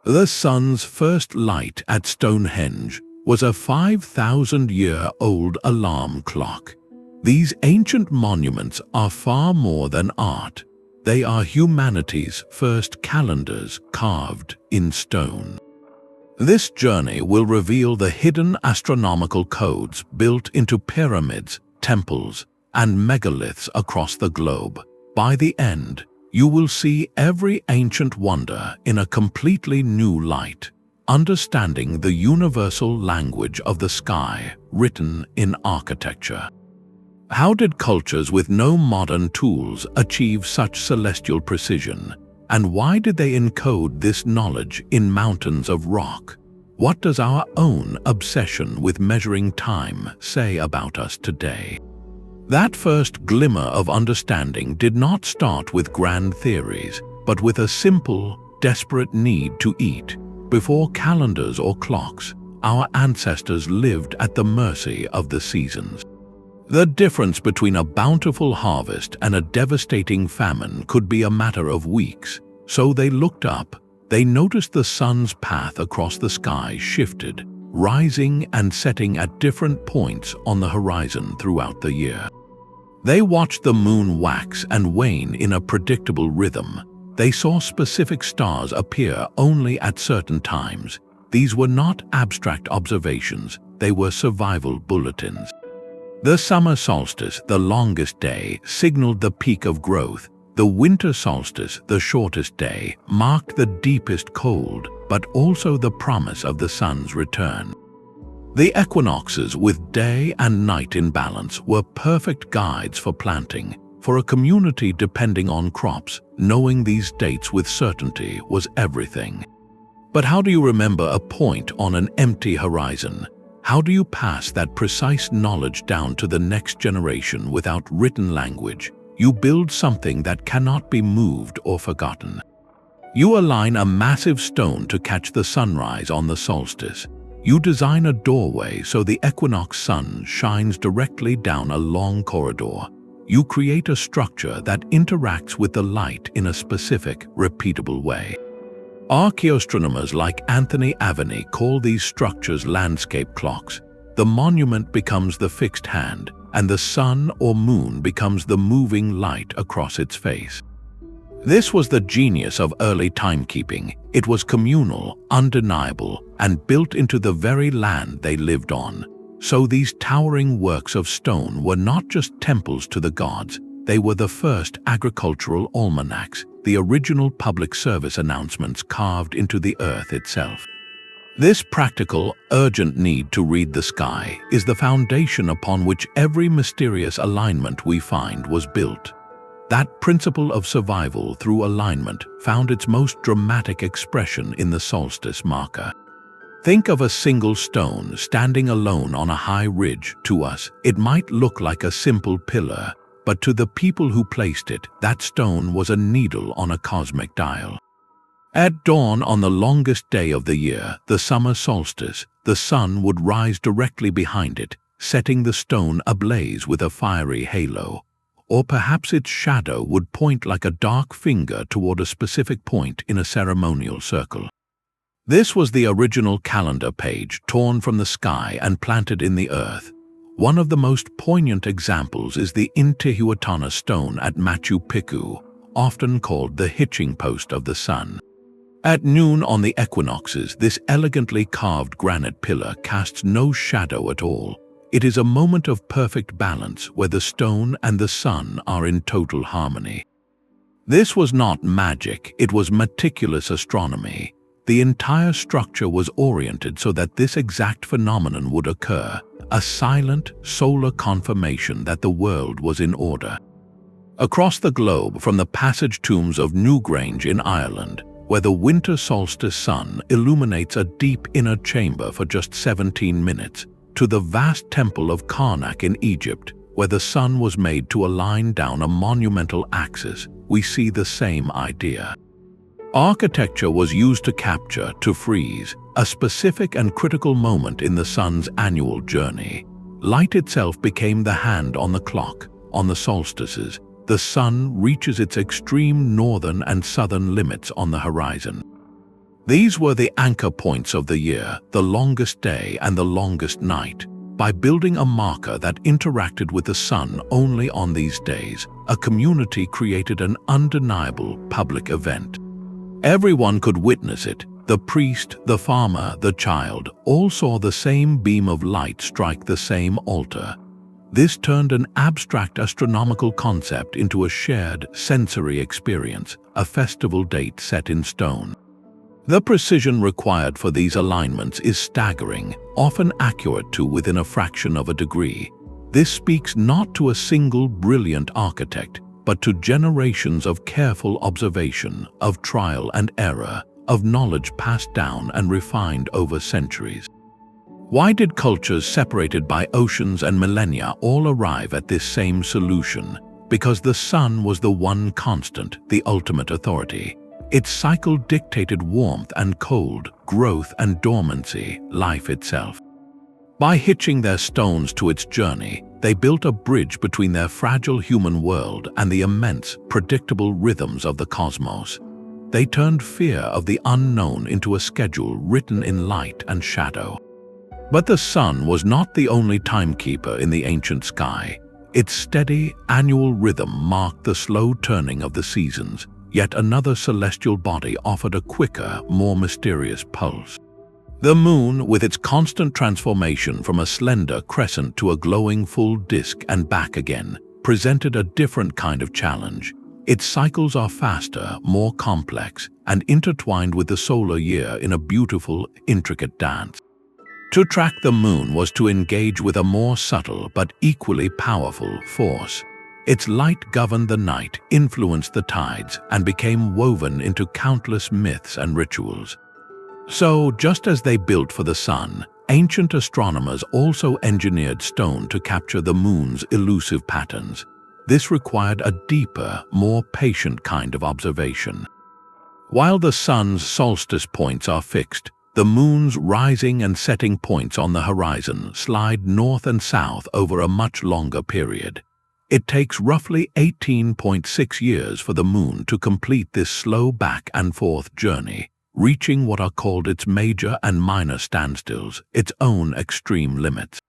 The sun's first light at Stonehenge was a 5,000-year-old alarm clock. These ancient monuments are far more than art. They are humanity's first calendars carved in stone. This journey will reveal the hidden astronomical codes built into pyramids, temples, and megaliths across the globe. By the end, you will see every ancient wonder in a completely new light, understanding the universal language of the sky written in architecture. How did cultures with no modern tools achieve such celestial precision? And why did they encode this knowledge in mountains of rock? What does our own obsession with measuring time say about us today? That first glimmer of understanding did not start with grand theories, but with a simple, desperate need to eat. Before calendars or clocks, our ancestors lived at the mercy of the seasons. The difference between a bountiful harvest and a devastating famine could be a matter of weeks. So they looked up. They noticed the sun's path across the sky shifted, rising and setting at different points on the horizon throughout the year. They watched the moon wax and wane in a predictable rhythm. They saw specific stars appear only at certain times. These were not abstract observations, they were survival bulletins. The summer solstice, the longest day, signaled the peak of growth. The winter solstice, the shortest day, marked the deepest cold, but also the promise of the sun's return. The equinoxes, with day and night in balance, were perfect guides for planting. For a community depending on crops, knowing these dates with certainty was everything. But how do you remember a point on an empty horizon? How do you pass that precise knowledge down to the next generation without written language? You build something that cannot be moved or forgotten. You align a massive stone to catch the sunrise on the solstice. You design a doorway so the equinox sun shines directly down a long corridor. You create a structure that interacts with the light in a specific, repeatable way. Archaeoastronomers like Anthony Aveni call these structures landscape clocks. The monument becomes the fixed hand, and the sun or moon becomes the moving light across its face. This was the genius of early timekeeping. It was communal, undeniable, and built into the very land they lived on. So these towering works of stone were not just temples to the gods, they were the first agricultural almanacs, the original public service announcements carved into the earth itself. This practical, urgent need to read the sky is the foundation upon which every mysterious alignment we find was built. That principle of survival through alignment found its most dramatic expression in the Solstice Marker. Think of a single stone standing alone on a high ridge. To us, it might look like a simple pillar, but to the people who placed it, that stone was a needle on a cosmic dial. At dawn on the longest day of the year, the summer solstice, the sun would rise directly behind it, setting the stone ablaze with a fiery halo. Or perhaps its shadow would point like a dark finger toward a specific point in a ceremonial circle. This was the original calendar page, torn from the sky and planted in the earth. One of the most poignant examples is the Intihuatana stone at Machu Picchu, often called the Hitching Post of the sun. At noon on the equinoxes, this elegantly carved granite pillar casts no shadow at all. It is a moment of perfect balance where the stone and the sun are in total harmony. This was not magic, it was meticulous astronomy. The entire structure was oriented so that this exact phenomenon would occur, a silent, solar confirmation that the world was in order. Across the globe, from the passage tombs of Newgrange in Ireland, where the winter solstice sun illuminates a deep inner chamber for just 17 minutes, to the vast temple of Karnak in Egypt, where the sun was made to align down a monumental axis, we see the same idea. Architecture was used to capture, to freeze, a specific and critical moment in the sun's annual journey. Light itself became the hand on the clock. On the solstices, the sun reaches its extreme northern and southern limits on the horizon. These were the anchor points of the year, the longest day and the longest night. By building a marker that interacted with the sun only on these days, a community created an undeniable public event. Everyone could witness it. The priest, the farmer, the child, all saw the same beam of light strike the same altar. This turned an abstract astronomical concept into a shared sensory experience, a festival date set in stone. The precision required for these alignments is staggering, often accurate to within a fraction of a degree. This speaks not to a single brilliant architect, but to generations of careful observation, of trial and error, of knowledge passed down and refined over centuries. Why did cultures separated by oceans and millennia all arrive at this same solution? Because the sun was the one constant, the ultimate authority. Its cycle dictated warmth and cold, growth and dormancy, life itself. By hitching their stones to its journey, they built a bridge between their fragile human world and the immense, predictable rhythms of the cosmos. They turned fear of the unknown into a schedule written in light and shadow. But the sun was not the only timekeeper in the ancient sky. Its steady, annual rhythm marked the slow turning of the seasons. Yet another celestial body offered a quicker, more mysterious pulse. The moon, with its constant transformation from a slender crescent to a glowing full disk and back again, presented a different kind of challenge. Its cycles are faster, more complex, and intertwined with the solar year in a beautiful, intricate dance. To track the moon was to engage with a more subtle but equally powerful force. Its light governed the night, influenced the tides, and became woven into countless myths and rituals. So, just as they built for the sun, ancient astronomers also engineered stone to capture the moon's elusive patterns. This required a deeper, more patient kind of observation. While the sun's solstice points are fixed, the moon's rising and setting points on the horizon slide north and south over a much longer period. It takes roughly 18.6 years for the moon to complete this slow back and forth journey, reaching what are called its major and minor standstills, its own extreme limits.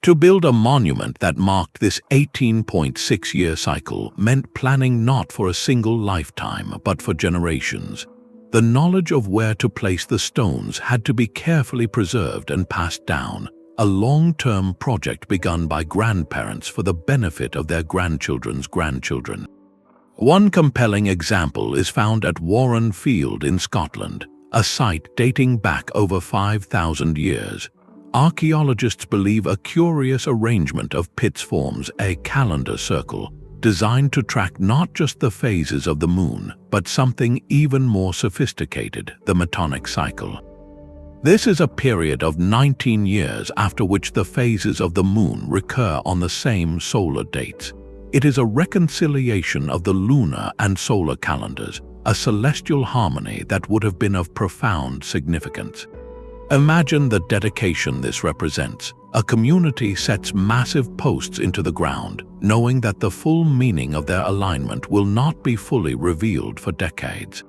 To build a monument that marked this 18.6-year cycle meant planning not for a single lifetime but for generations. The knowledge of where to place the stones had to be carefully preserved and passed down, a long-term project begun by grandparents for the benefit of their grandchildren's grandchildren. One compelling example is found at Warren Field in Scotland, a site dating back over 5,000 years. Archaeologists believe a curious arrangement of pits forms a calendar circle, designed to track not just the phases of the moon, but something even more sophisticated, the Metonic Cycle. This is a period of 19 years after which the phases of the moon recur on the same solar dates. It is a reconciliation of the lunar and solar calendars, a celestial harmony that would have been of profound significance. Imagine the dedication this represents. A community sets massive posts into the ground, knowing that the full meaning of their alignment will not be fully revealed for decades.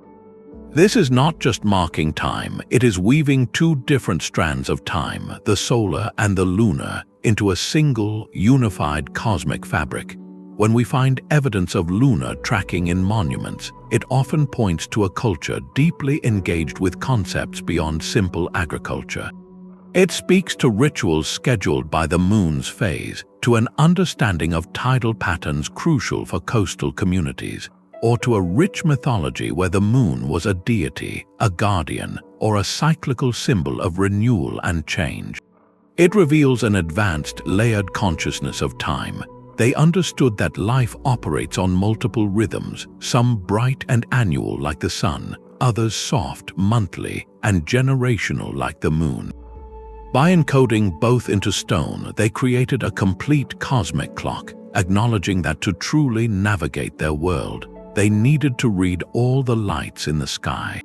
This is not just marking time, it is weaving two different strands of time, the solar and the lunar, into a single, unified cosmic fabric. When we find evidence of lunar tracking in monuments, it often points to a culture deeply engaged with concepts beyond simple agriculture. It speaks to rituals scheduled by the moon's phase, to an understanding of tidal patterns crucial for coastal communities, or to a rich mythology where the moon was a deity, a guardian, or a cyclical symbol of renewal and change. It reveals an advanced, layered consciousness of time. They understood that life operates on multiple rhythms, some bright and annual like the sun, others soft, monthly, and generational like the moon. By encoding both into stone, they created a complete cosmic clock, acknowledging that to truly navigate their world, they needed to read all the lights in the sky.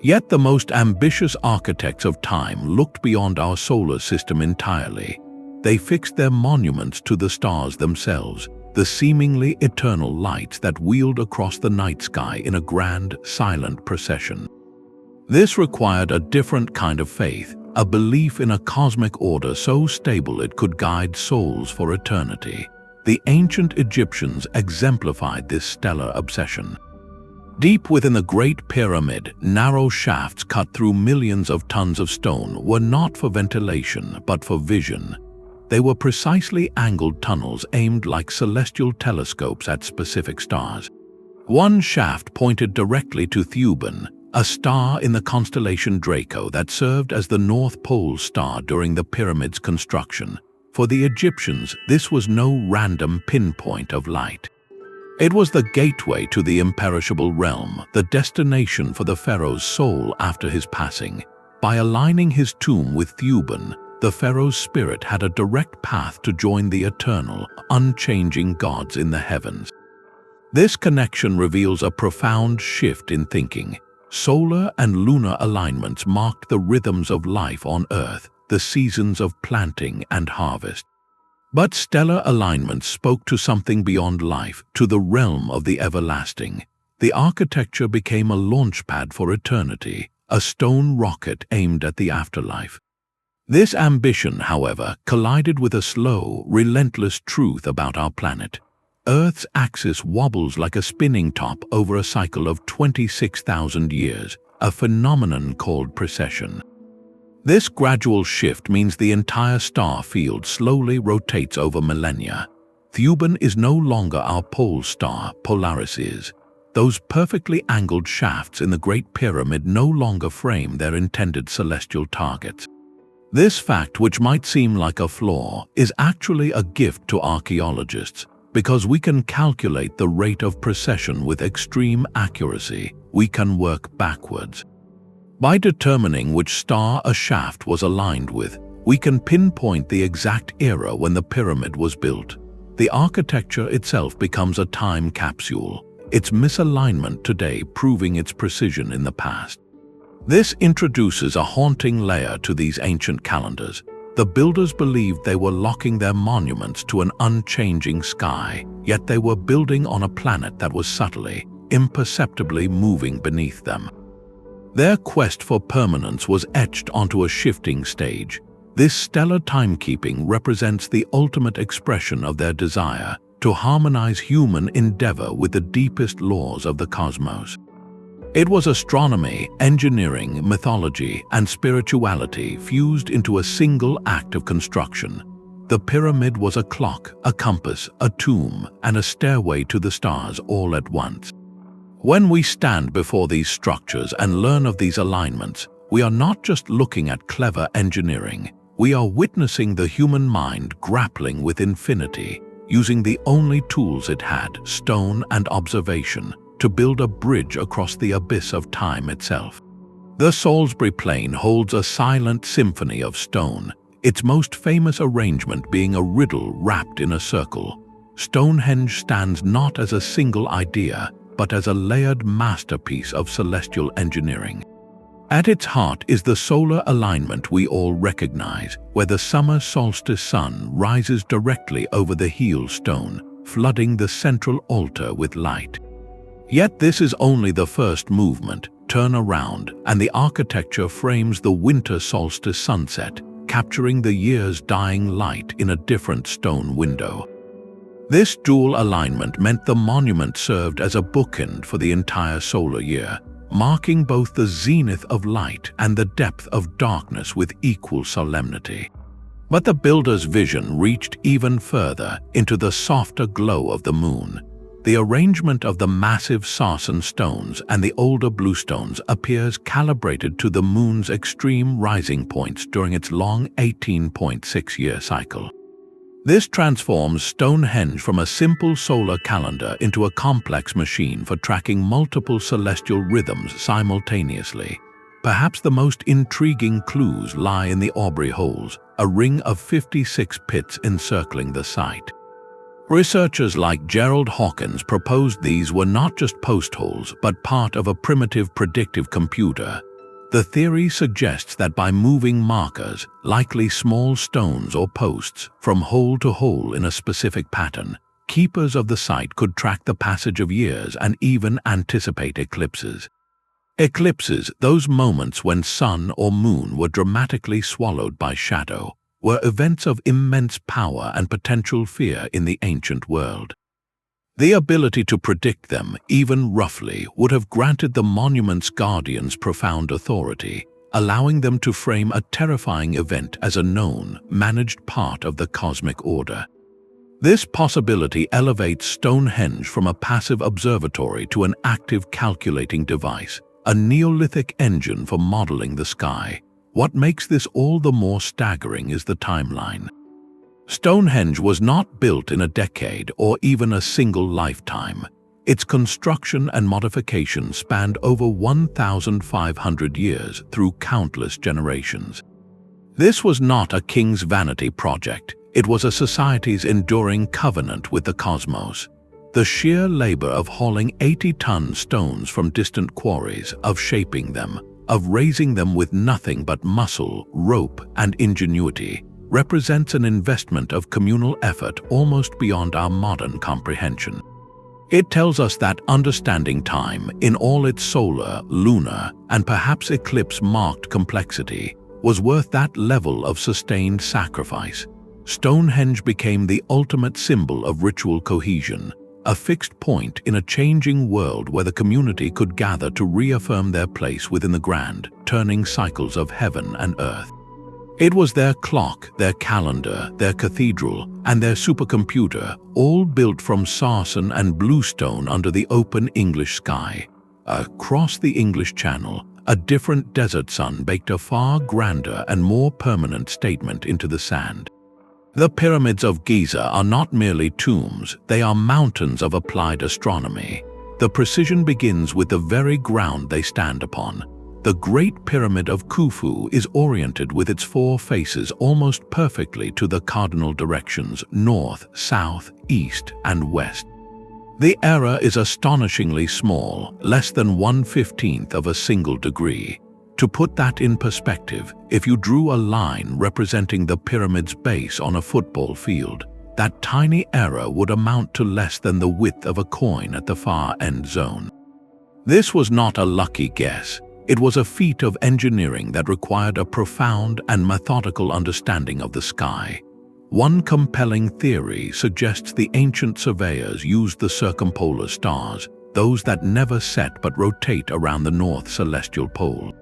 Yet the most ambitious architects of time looked beyond our solar system entirely. They fixed their monuments to the stars themselves, the seemingly eternal lights that wheeled across the night sky in a grand, silent procession. This required a different kind of faith, a belief in a cosmic order so stable it could guide souls for eternity. The ancient Egyptians exemplified this stellar obsession. Deep within the Great Pyramid, narrow shafts cut through millions of tons of stone were not for ventilation but for vision. They were precisely angled tunnels aimed like celestial telescopes at specific stars. One shaft pointed directly to Theban, a star in the constellation Draco that served as the North Pole star during the pyramid's construction. For the Egyptians, this was no random pinpoint of light. It was the gateway to the imperishable realm, the destination for the pharaoh's soul after his passing. By aligning his tomb with Theban, the pharaoh's spirit had a direct path to join the eternal, unchanging gods in the heavens. This connection reveals a profound shift in thinking. Solar and lunar alignments marked the rhythms of life on Earth, the seasons of planting and harvest. But stellar alignments spoke to something beyond life, to the realm of the everlasting. The architecture became a launchpad for eternity, a stone rocket aimed at the afterlife. This ambition, however, collided with a slow, relentless truth about our planet. Earth's axis wobbles like a spinning top over a cycle of 26,000 years, a phenomenon called precession. This gradual shift means the entire star field slowly rotates over millennia. Theban is no longer our pole star, Polaris is. Those perfectly angled shafts in the Great Pyramid no longer frame their intended celestial targets. This fact, which might seem like a flaw, is actually a gift to archaeologists. Because we can calculate the rate of precession with extreme accuracy, we can work backwards. By determining which star a shaft was aligned with, we can pinpoint the exact era when the pyramid was built. The architecture itself becomes a time capsule, its misalignment today proving its precision in the past. This introduces a haunting layer to these ancient calendars. The builders believed they were locking their monuments to an unchanging sky, yet they were building on a planet that was subtly, imperceptibly moving beneath them. Their quest for permanence was etched onto a shifting stage. This stellar timekeeping represents the ultimate expression of their desire to harmonize human endeavor with the deepest laws of the cosmos. It was astronomy, engineering, mythology, and spirituality fused into a single act of construction. The pyramid was a clock, a compass, a tomb, and a stairway to the stars all at once. When we stand before these structures and learn of these alignments, we are not just looking at clever engineering. We are witnessing the human mind grappling with infinity, using the only tools it had, stone and observation, to build a bridge across the abyss of time itself. The Salisbury Plain holds a silent symphony of stone, its most famous arrangement being a riddle wrapped in a circle. Stonehenge stands not as a single idea, but as a layered masterpiece of celestial engineering. At its heart is the solar alignment we all recognize, where the summer solstice sun rises directly over the heel stone, flooding the central altar with light. Yet this is only the first movement. Turn around, and the architecture frames the winter solstice sunset, capturing the year's dying light in a different stone window. This dual alignment meant the monument served as a bookend for the entire solar year, marking both the zenith of light and the depth of darkness with equal solemnity. But the builder's vision reached even further, into the softer glow of the moon. The arrangement of the massive sarsen stones and the older bluestones appears calibrated to the moon's extreme rising points during its long 18.6-year cycle. This transforms Stonehenge from a simple solar calendar into a complex machine for tracking multiple celestial rhythms simultaneously. Perhaps the most intriguing clues lie in the Aubrey holes, a ring of 56 pits encircling the site. Researchers like Gerald Hawkins proposed these were not just post holes, but part of a primitive predictive computer. The theory suggests that by moving markers, likely small stones or posts, from hole to hole in a specific pattern, keepers of the site could track the passage of years and even anticipate eclipses. Eclipses, those moments when sun or moon were dramatically swallowed by shadow, were events of immense power and potential fear in the ancient world. The ability to predict them, even roughly, would have granted the monument's guardians profound authority, allowing them to frame a terrifying event as a known, managed part of the cosmic order. This possibility elevates Stonehenge from a passive observatory to an active calculating device, a Neolithic engine for modeling the sky. What makes this all the more staggering is the timeline. Stonehenge was not built in a decade or even a single lifetime. Its construction and modification spanned over 1,500 years through countless generations. This was not a king's vanity project. It was a society's enduring covenant with the cosmos. The sheer labor of hauling 80-ton stones from distant quarries, of shaping them, of raising them with nothing but muscle, rope, and ingenuity, represents an investment of communal effort almost beyond our modern comprehension. It tells us that understanding time, in all its solar, lunar, and perhaps eclipse-marked complexity, was worth that level of sustained sacrifice. Stonehenge became the ultimate symbol of ritual cohesion, a fixed point in a changing world where the community could gather to reaffirm their place within the grand, turning cycles of heaven and earth. It was their clock, their calendar, their cathedral, and their supercomputer, all built from sarsen and bluestone under the open English sky. Across the English Channel, a different desert sun baked a far grander and more permanent statement into the sand. The pyramids of Giza are not merely tombs, they are mountains of applied astronomy. The precision begins with the very ground they stand upon. The Great Pyramid of Khufu is oriented with its four faces almost perfectly to the cardinal directions north, south, east, and west. The error is astonishingly small, less than 1/15th of a single degree. To put that in perspective, if you drew a line representing the pyramid's base on a football field, that tiny error would amount to less than the width of a coin at the far end zone. This was not a lucky guess. It was a feat of engineering that required a profound and methodical understanding of the sky. One compelling theory suggests the ancient surveyors used the circumpolar stars, those that never set but rotate around the north celestial pole.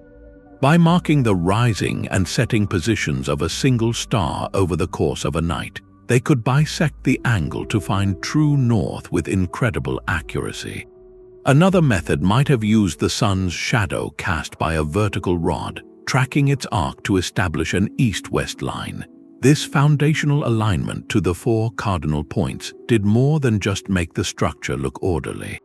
By marking the rising and setting positions of a single star over the course of a night, they could bisect the angle to find true north with incredible accuracy. Another method might have used the sun's shadow cast by a vertical rod, tracking its arc to establish an east-west line. This foundational alignment to the four cardinal points did more than just make the structure look orderly.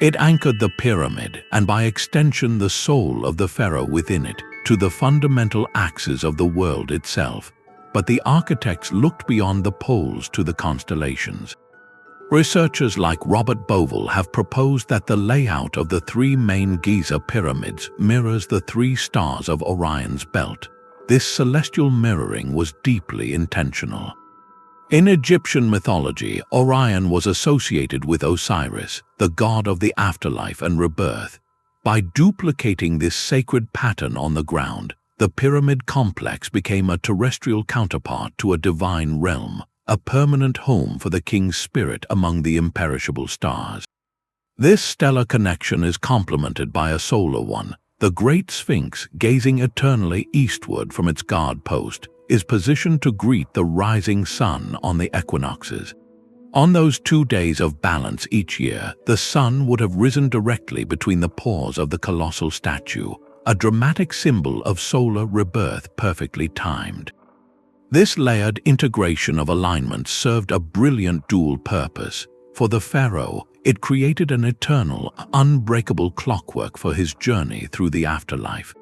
It anchored the pyramid, and by extension the soul of the pharaoh within it, to the fundamental axis of the world itself. But the architects looked beyond the poles to the constellations. Researchers like Robert Bovell have proposed that the layout of the three main Giza pyramids mirrors the three stars of Orion's belt. This celestial mirroring was deeply intentional. In Egyptian mythology, Orion was associated with Osiris, the god of the afterlife and rebirth. By duplicating this sacred pattern on the ground, the pyramid complex became a terrestrial counterpart to a divine realm, a permanent home for the king's spirit among the imperishable stars. This stellar connection is complemented by a solar one. The Great Sphinx, gazing eternally eastward from its guard post, is positioned to greet the rising sun on the equinoxes. On those 2 days of balance each year, the sun would have risen directly between the paws of the colossal statue, a dramatic symbol of solar rebirth perfectly timed. This layered integration of alignments served a brilliant dual purpose. For the pharaoh, it created an eternal, unbreakable clockwork for his journey through the afterlife.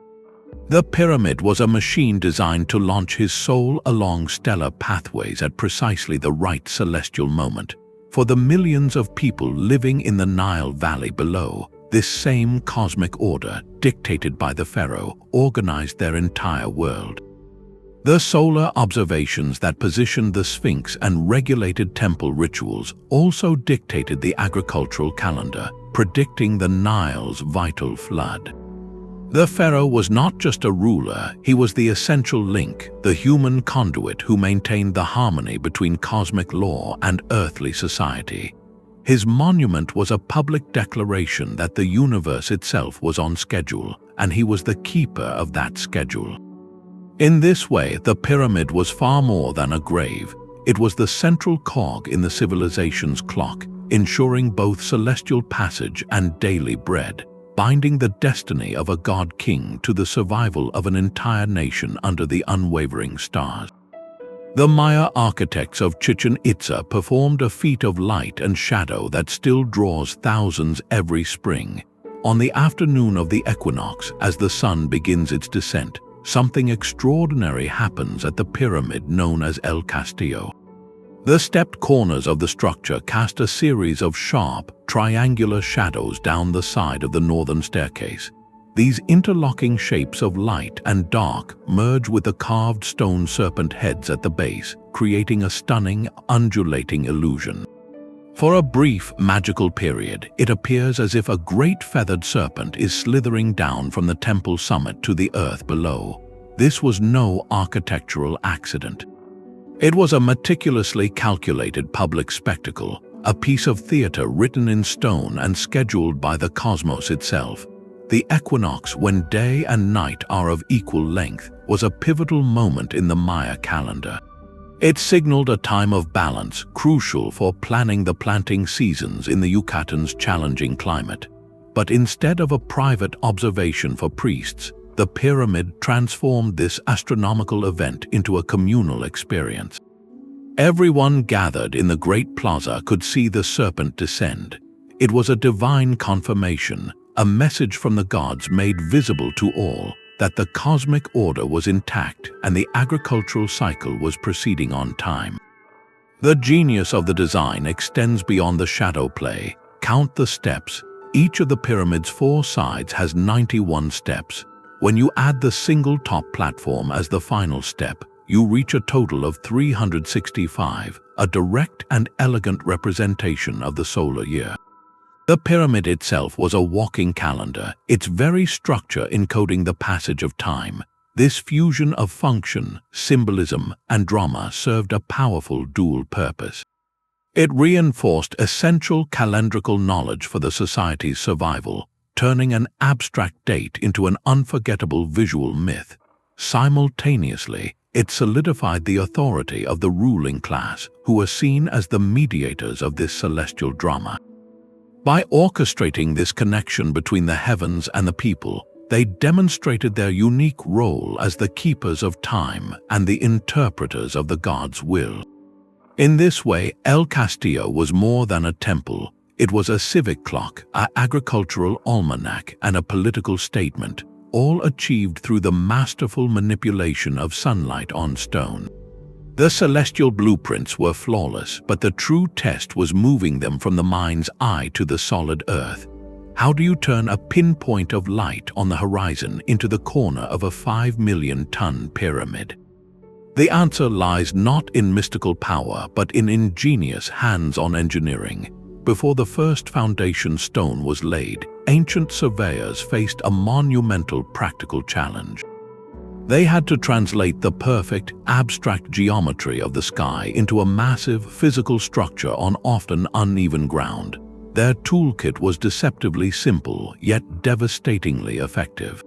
The pyramid was a machine designed to launch his soul along stellar pathways at precisely the right celestial moment. For the millions of people living in the Nile Valley below, this same cosmic order, dictated by the pharaoh, organized their entire world. The solar observations that positioned the Sphinx and regulated temple rituals also dictated the agricultural calendar, predicting the Nile's vital flood. The pharaoh was not just a ruler, he was the essential link, the human conduit who maintained the harmony between cosmic law and earthly society. His monument was a public declaration that the universe itself was on schedule, and he was the keeper of that schedule. In this way, the pyramid was far more than a grave. It was the central cog in the civilization's clock, ensuring both celestial passage and daily bread, binding the destiny of a god-king to the survival of an entire nation under the unwavering stars. The Maya architects of Chichen Itza performed a feat of light and shadow that still draws thousands every spring. On the afternoon of the equinox, as the sun begins its descent, something extraordinary happens at the pyramid known as El Castillo. The stepped corners of the structure cast a series of sharp, triangular shadows down the side of the northern staircase. These interlocking shapes of light and dark merge with the carved stone serpent heads at the base, creating a stunning, undulating illusion. For a brief, magical period, it appears as if a great feathered serpent is slithering down from the temple summit to the earth below. This was no architectural accident. It was a meticulously calculated public spectacle, a piece of theater written in stone and scheduled by the cosmos itself. The equinox, when day and night are of equal length, was a pivotal moment in the Maya calendar. It signaled a time of balance, crucial for planning the planting seasons in the Yucatan's challenging climate. But instead of a private observation for priests, the pyramid transformed this astronomical event into a communal experience. Everyone gathered in the great plaza could see the serpent descend. It was a divine confirmation, a message from the gods made visible to all, that the cosmic order was intact and the agricultural cycle was proceeding on time. The genius of the design extends beyond the shadow play. Count the steps. Each of the pyramid's 4 sides has 91 steps. When you add the single top platform as the final step, you reach a total of 365, a direct and elegant representation of the solar year. The pyramid itself was a walking calendar, its very structure encoding the passage of time. This fusion of function, symbolism, and drama served a powerful dual purpose. It reinforced essential calendrical knowledge for the society's survival, turning an abstract date into an unforgettable visual myth. Simultaneously, it solidified the authority of the ruling class, who were seen as the mediators of this celestial drama. By orchestrating this connection between the heavens and the people, they demonstrated their unique role as the keepers of time and the interpreters of the god's will. In this way, El Castillo was more than a temple. It was a civic clock, an agricultural almanac, and a political statement, all achieved through the masterful manipulation of sunlight on stone. The celestial blueprints were flawless, but the true test was moving them from the mind's eye to the solid earth. How do you turn a pinpoint of light on the horizon into the corner of a 5 million ton pyramid? The answer lies not in mystical power, but in ingenious hands-on engineering. Before the first foundation stone was laid, ancient surveyors faced a monumental practical challenge. They had to translate the perfect, abstract geometry of the sky into a massive physical structure on often uneven ground. Their toolkit was deceptively simple, yet devastatingly effective.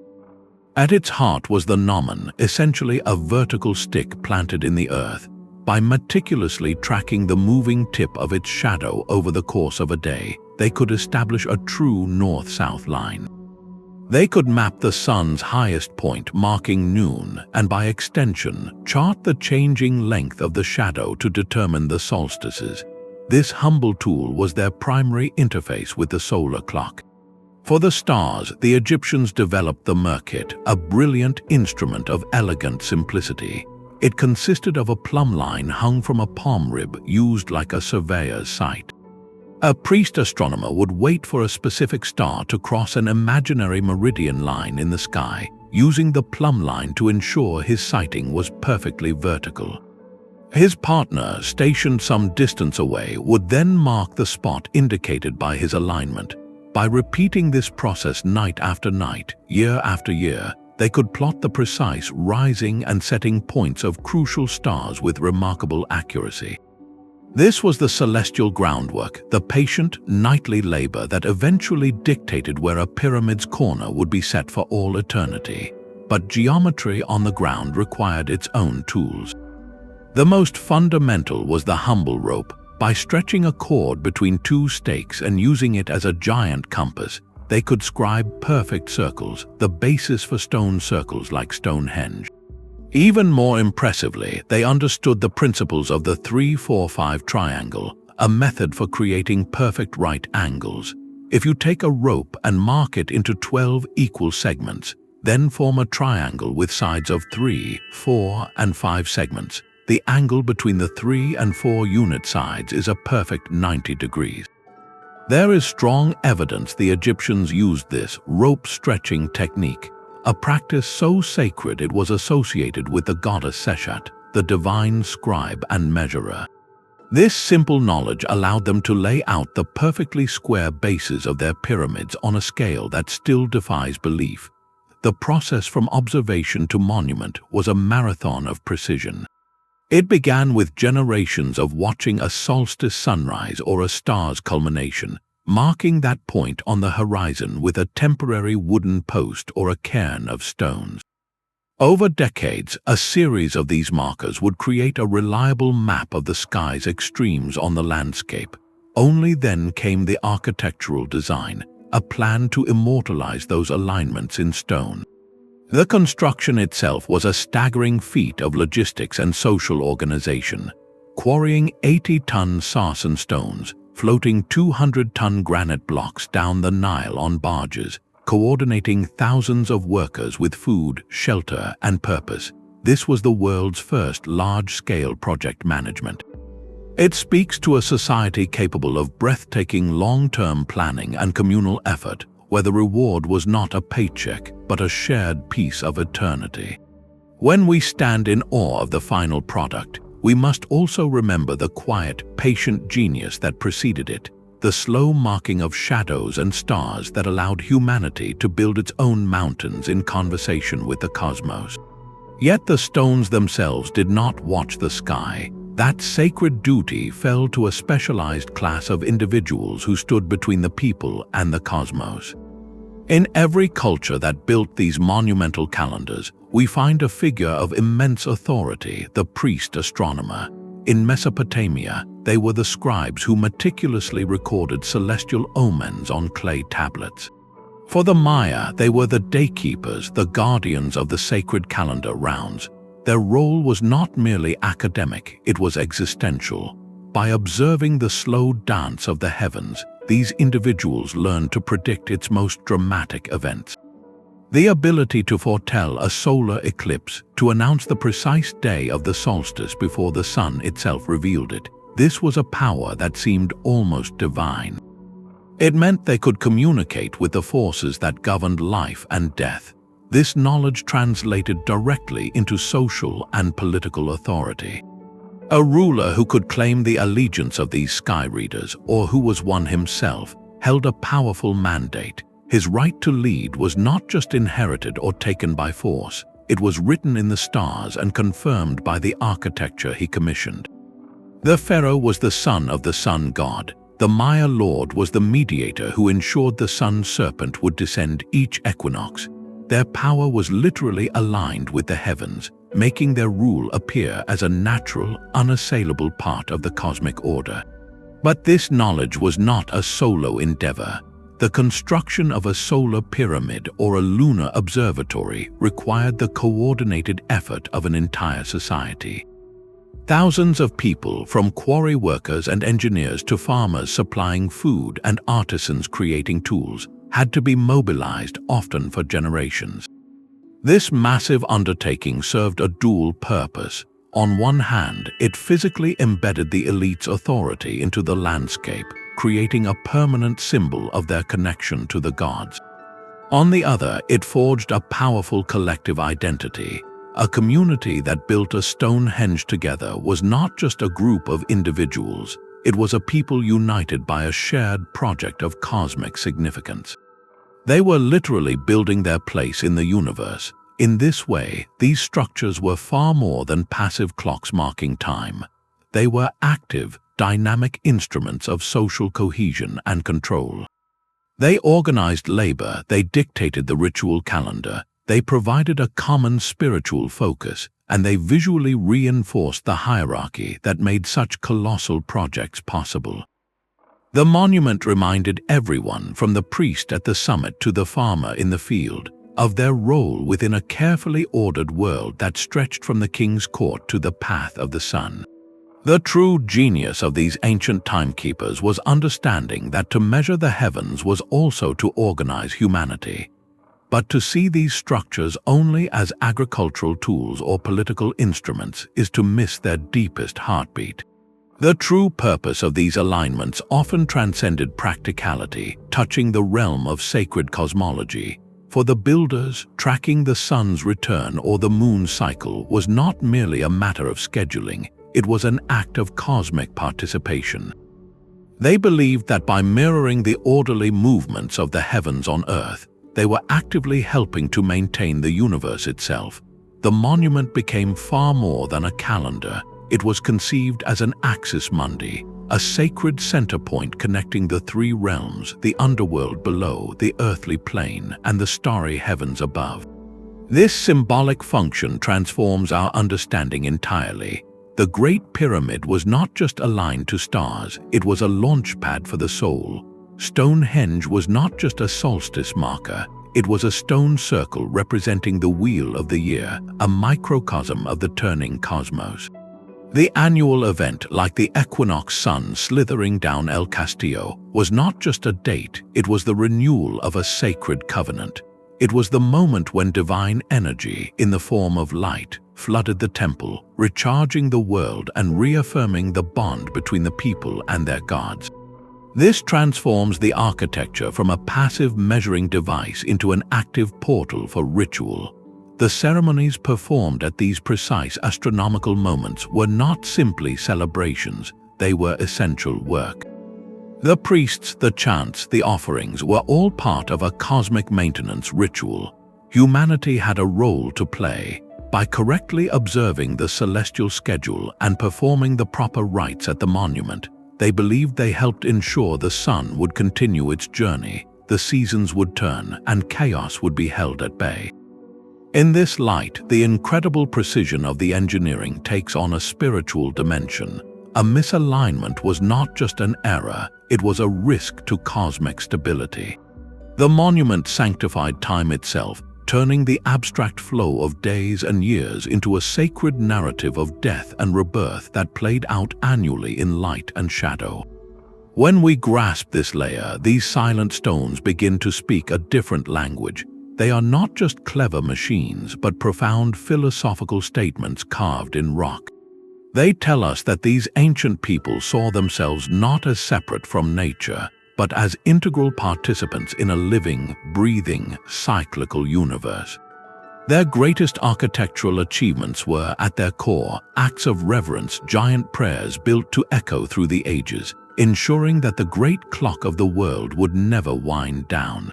At its heart was the gnomon, essentially a vertical stick planted in the earth. By meticulously tracking the moving tip of its shadow over the course of a day, they could establish a true north-south line. They could map the sun's highest point, marking noon, and by extension, chart the changing length of the shadow to determine the solstices. This humble tool was their primary interface with the solar clock. For the stars, the Egyptians developed the Merkit, a brilliant instrument of elegant simplicity. It consisted of a plumb line hung from a palm rib used like a surveyor's sight. A priest astronomer would wait for a specific star to cross an imaginary meridian line in the sky, using the plumb line to ensure his sighting was perfectly vertical. His partner, stationed some distance away, would then mark the spot indicated by his alignment. By repeating this process night after night, year after year, they could plot the precise rising and setting points of crucial stars with remarkable accuracy. This was the celestial groundwork, the patient, nightly labor that eventually dictated where a pyramid's corner would be set for all eternity. But geometry on the ground required its own tools. The most fundamental was the humble rope. By stretching a cord between two stakes and using it as a giant compass, they could scribe perfect circles, the basis for stone circles like Stonehenge. Even more impressively, they understood the principles of the 3-4-5 triangle, a method for creating perfect right angles. If you take a rope and mark it into 12 equal segments, then form a triangle with sides of 3, 4, and 5 segments, the angle between the 3 and 4 unit sides is a perfect 90 degrees. There is strong evidence the Egyptians used this rope stretching technique, a practice so sacred it was associated with the goddess Seshat, the divine scribe and measurer. This simple knowledge allowed them to lay out the perfectly square bases of their pyramids on a scale that still defies belief. The process from observation to monument was a marathon of precision. It began with generations of watching a solstice sunrise or a star's culmination, marking that point on the horizon with a temporary wooden post or a cairn of stones. Over decades, a series of these markers would create a reliable map of the sky's extremes on the landscape. Only then came the architectural design, a plan to immortalize those alignments in stone. The construction itself was a staggering feat of logistics and social organization, quarrying 80-ton sarsen stones, floating 200-ton granite blocks down the Nile on barges, coordinating thousands of workers with food, shelter, and purpose. This was the world's first large-scale project management. It speaks to a society capable of breathtaking long-term planning and communal effort, where the reward was not a paycheck, but a shared piece of eternity. When we stand in awe of the final product, we must also remember the quiet, patient genius that preceded it, the slow marking of shadows and stars that allowed humanity to build its own mountains in conversation with the cosmos. Yet the stones themselves did not watch the sky. That sacred duty fell to a specialized class of individuals who stood between the people and the cosmos. In every culture that built these monumental calendars, we find a figure of immense authority, the priest astronomer. In Mesopotamia, they were the scribes who meticulously recorded celestial omens on clay tablets. For the Maya, they were the daykeepers, the guardians of the sacred calendar rounds. Their role was not merely academic, it was existential. By observing the slow dance of the heavens, these individuals learned to predict its most dramatic events. The ability to foretell a solar eclipse, to announce the precise day of the solstice before the sun itself revealed it, this was a power that seemed almost divine. It meant they could communicate with the forces that governed life and death. This knowledge translated directly into social and political authority. A ruler who could claim the allegiance of these sky readers, or who was one himself, held a powerful mandate. His right to lead was not just inherited or taken by force, it was written in the stars and confirmed by the architecture he commissioned. The pharaoh was the son of the sun god. The Maya lord was the mediator who ensured the sun serpent would descend each equinox. Their power was literally aligned with the heavens, making their rule appear as a natural, unassailable part of the cosmic order. But this knowledge was not a solo endeavor. The construction of a solar pyramid or a lunar observatory required the coordinated effort of an entire society. Thousands of people, from quarry workers and engineers to farmers supplying food and artisans creating tools, had to be mobilized, often for generations. This massive undertaking served a dual purpose. On one hand, it physically embedded the elite's authority into the landscape, creating a permanent symbol of their connection to the gods. On the other, it forged a powerful collective identity. A community that built a Stonehenge together was not just a group of individuals, It was a people united by a shared project of cosmic significance. They were literally building their place in the universe. In this way, these structures were far more than passive clocks marking time. They were active, dynamic instruments of social cohesion and control. They organized labor, they dictated the ritual calendar, they provided a common spiritual focus, and they visually reinforced the hierarchy that made such colossal projects possible. The monument reminded everyone, from the priest at the summit to the farmer in the field, of their role within a carefully ordered world that stretched from the king's court to the path of the sun. The true genius of these ancient timekeepers was understanding that to measure the heavens was also to organize humanity. But to see these structures only as agricultural tools or political instruments is to miss their deepest heartbeat. The true purpose of these alignments often transcended practicality, touching the realm of sacred cosmology. For the builders, tracking the sun's return or the moon's cycle was not merely a matter of scheduling, it was an act of cosmic participation. They believed that by mirroring the orderly movements of the heavens on Earth, they were actively helping to maintain the universe itself. The monument became far more than a calendar. It was conceived as an axis mundi, a sacred center point connecting the three realms, the underworld below, the earthly plane, and the starry heavens above. This symbolic function transforms our understanding entirely. The Great Pyramid was not just aligned to stars, it was a launchpad for the soul. Stonehenge was not just a solstice marker, it was a stone circle representing the wheel of the year, a microcosm of the turning cosmos. The annual event, like the equinox sun slithering down El Castillo, was not just a date, it was the renewal of a sacred covenant. It was the moment when divine energy, in the form of light, flooded the temple, recharging the world and reaffirming the bond between the people and their gods. This transforms the architecture from a passive measuring device into an active portal for ritual. The ceremonies performed at these precise astronomical moments were not simply celebrations, they were essential work. The priests, the chants, the offerings were all part of a cosmic maintenance ritual. Humanity had a role to play. By correctly observing the celestial schedule and performing the proper rites at the monument, they believed they helped ensure the sun would continue its journey, the seasons would turn, and chaos would be held at bay. In this light, the incredible precision of the engineering takes on a spiritual dimension. A misalignment was not just an error, it was a risk to cosmic stability. The monument sanctified time itself, turning the abstract flow of days and years into a sacred narrative of death and rebirth that played out annually in light and shadow. When we grasp this layer, these silent stones begin to speak a different language. They are not just clever machines, but profound philosophical statements carved in rock. They tell us that these ancient people saw themselves not as separate from nature, but as integral participants in a living, breathing, cyclical universe. Their greatest architectural achievements were, at their core, acts of reverence, giant prayers built to echo through the ages, ensuring that the great clock of the world would never wind down.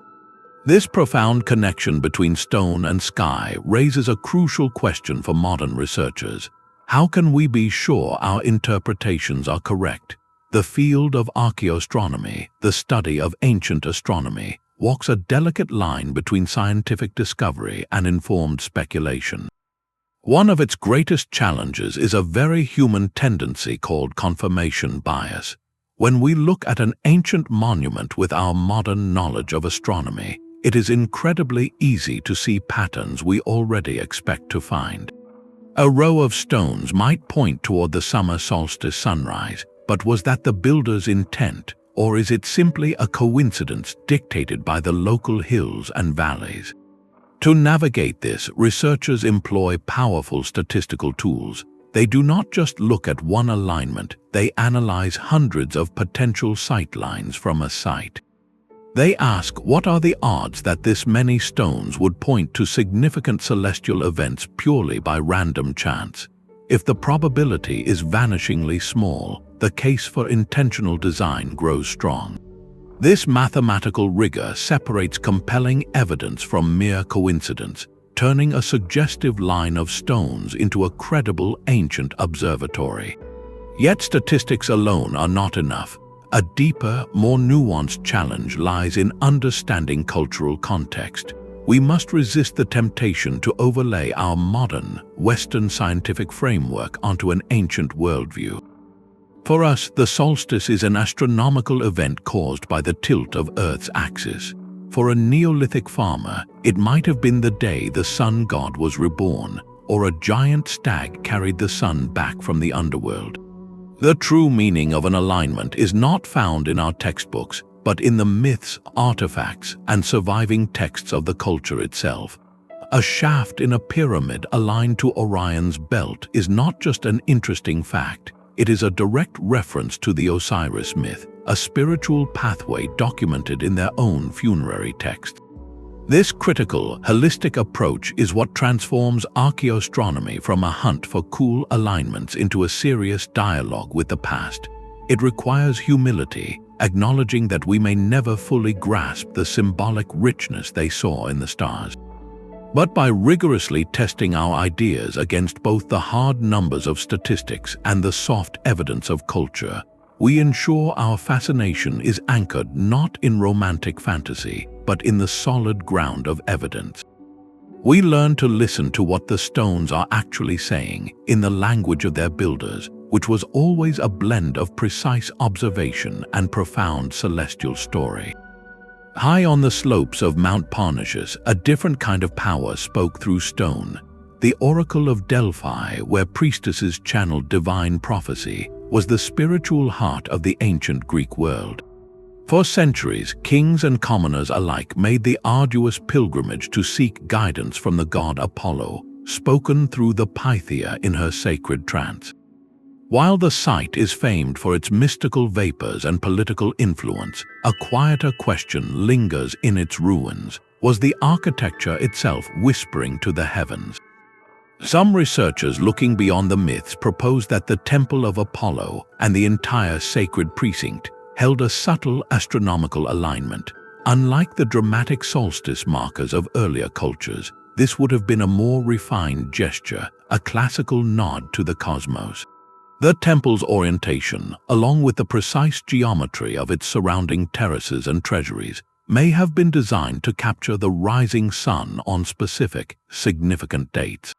This profound connection between stone and sky raises a crucial question for modern researchers. How can we be sure our interpretations are correct? The field of archaeoastronomy, the study of ancient astronomy, walks a delicate line between scientific discovery and informed speculation. One of its greatest challenges is a very human tendency called confirmation bias. When we look at an ancient monument with our modern knowledge of astronomy, it is incredibly easy to see patterns we already expect to find. A row of stones might point toward the summer solstice sunrise, but was that the builder's intent, or is it simply a coincidence dictated by the local hills and valleys? To navigate this, researchers employ powerful statistical tools. They do not just look at one alignment, they analyze hundreds of potential sightlines from a site. They ask, what are the odds that this many stones would point to significant celestial events purely by random chance? If the probability is vanishingly small, the case for intentional design grows strong. This mathematical rigor separates compelling evidence from mere coincidence, turning a suggestive line of stones into a credible ancient observatory. Yet statistics alone are not enough. A deeper, more nuanced challenge lies in understanding cultural context. We must resist the temptation to overlay our modern, Western scientific framework onto an ancient worldview. For us, the solstice is an astronomical event caused by the tilt of Earth's axis. For a Neolithic farmer, it might have been the day the sun god was reborn, or a giant stag carried the sun back from the underworld. The true meaning of an alignment is not found in our textbooks, but in the myths, artifacts, and surviving texts of the culture itself. A shaft in a pyramid aligned to Orion's belt is not just an interesting fact, it is a direct reference to the Osiris myth, a spiritual pathway documented in their own funerary text. This critical, holistic approach is what transforms archaeoastronomy from a hunt for cool alignments into a serious dialogue with the past. It requires humility, acknowledging that we may never fully grasp the symbolic richness they saw in the stars. But by rigorously testing our ideas against both the hard numbers of statistics and the soft evidence of culture, we ensure our fascination is anchored not in romantic fantasy, but in the solid ground of evidence. We learn to listen to what the stones are actually saying in the language of their builders, which was always a blend of precise observation and profound celestial story. High on the slopes of Mount Parnassus, a different kind of power spoke through stone. The Oracle of Delphi, where priestesses channeled divine prophecy, was the spiritual heart of the ancient Greek world. For centuries, kings and commoners alike made the arduous pilgrimage to seek guidance from the god Apollo, spoken through the Pythia in her sacred trance. While the site is famed for its mystical vapors and political influence, a quieter question lingers in its ruins. Was the architecture itself whispering to the heavens? Some researchers looking beyond the myths propose that the Temple of Apollo and the entire sacred precinct held a subtle astronomical alignment. Unlike the dramatic solstice markers of earlier cultures, this would have been a more refined gesture, a classical nod to the cosmos. The temple's orientation, along with the precise geometry of its surrounding terraces and treasuries, may have been designed to capture the rising sun on specific, significant dates.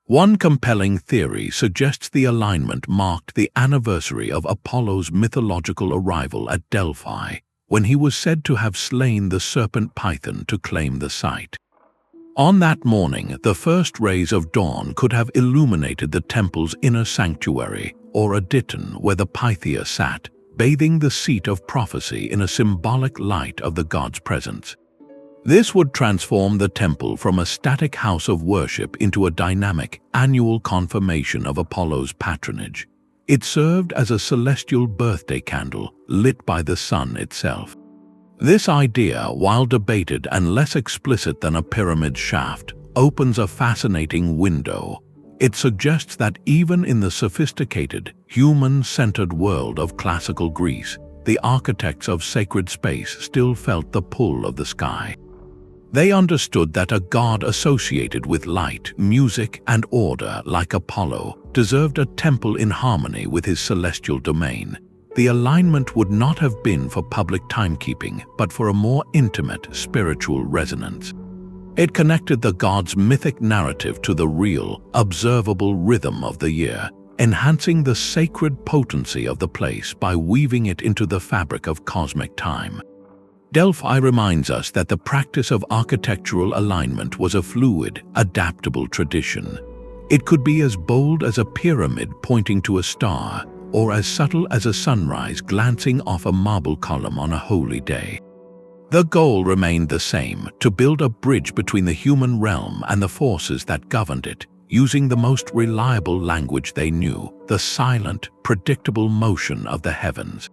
One compelling theory suggests the alignment marked the anniversary of Apollo's mythological arrival at Delphi, when he was said to have slain the serpent python to claim the site. On that morning, the first rays of dawn could have illuminated the temple's inner sanctuary, or a diton where the Pythia sat, bathing the seat of prophecy in a symbolic light of the god's presence. This would transform the temple from a static house of worship into a dynamic, annual confirmation of Apollo's patronage. It served as a celestial birthday candle lit by the sun itself. This idea, while debated and less explicit than a pyramid shaft, opens a fascinating window. It suggests that even in the sophisticated, human-centered world of classical Greece, the architects of sacred space still felt the pull of the sky. They understood that a god associated with light, music, and order like Apollo deserved a temple in harmony with his celestial domain. The alignment would not have been for public timekeeping, but for a more intimate spiritual resonance. It connected the god's mythic narrative to the real, observable rhythm of the year, enhancing the sacred potency of the place by weaving it into the fabric of cosmic time. Delphi reminds us that the practice of architectural alignment was a fluid, adaptable tradition. It could be as bold as a pyramid pointing to a star, or as subtle as a sunrise glancing off a marble column on a holy day. The goal remained the same, to build a bridge between the human realm and the forces that governed it, using the most reliable language they knew, the silent, predictable motion of the heavens.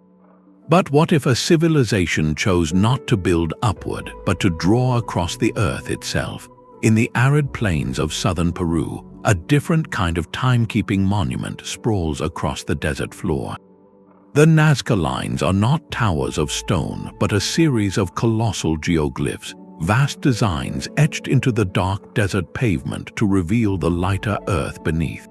But what if a civilization chose not to build upward, but to draw across the earth itself? In the arid plains of southern Peru, a different kind of timekeeping monument sprawls across the desert floor. The Nazca lines are not towers of stone, but a series of colossal geoglyphs, vast designs etched into the dark desert pavement to reveal the lighter earth beneath.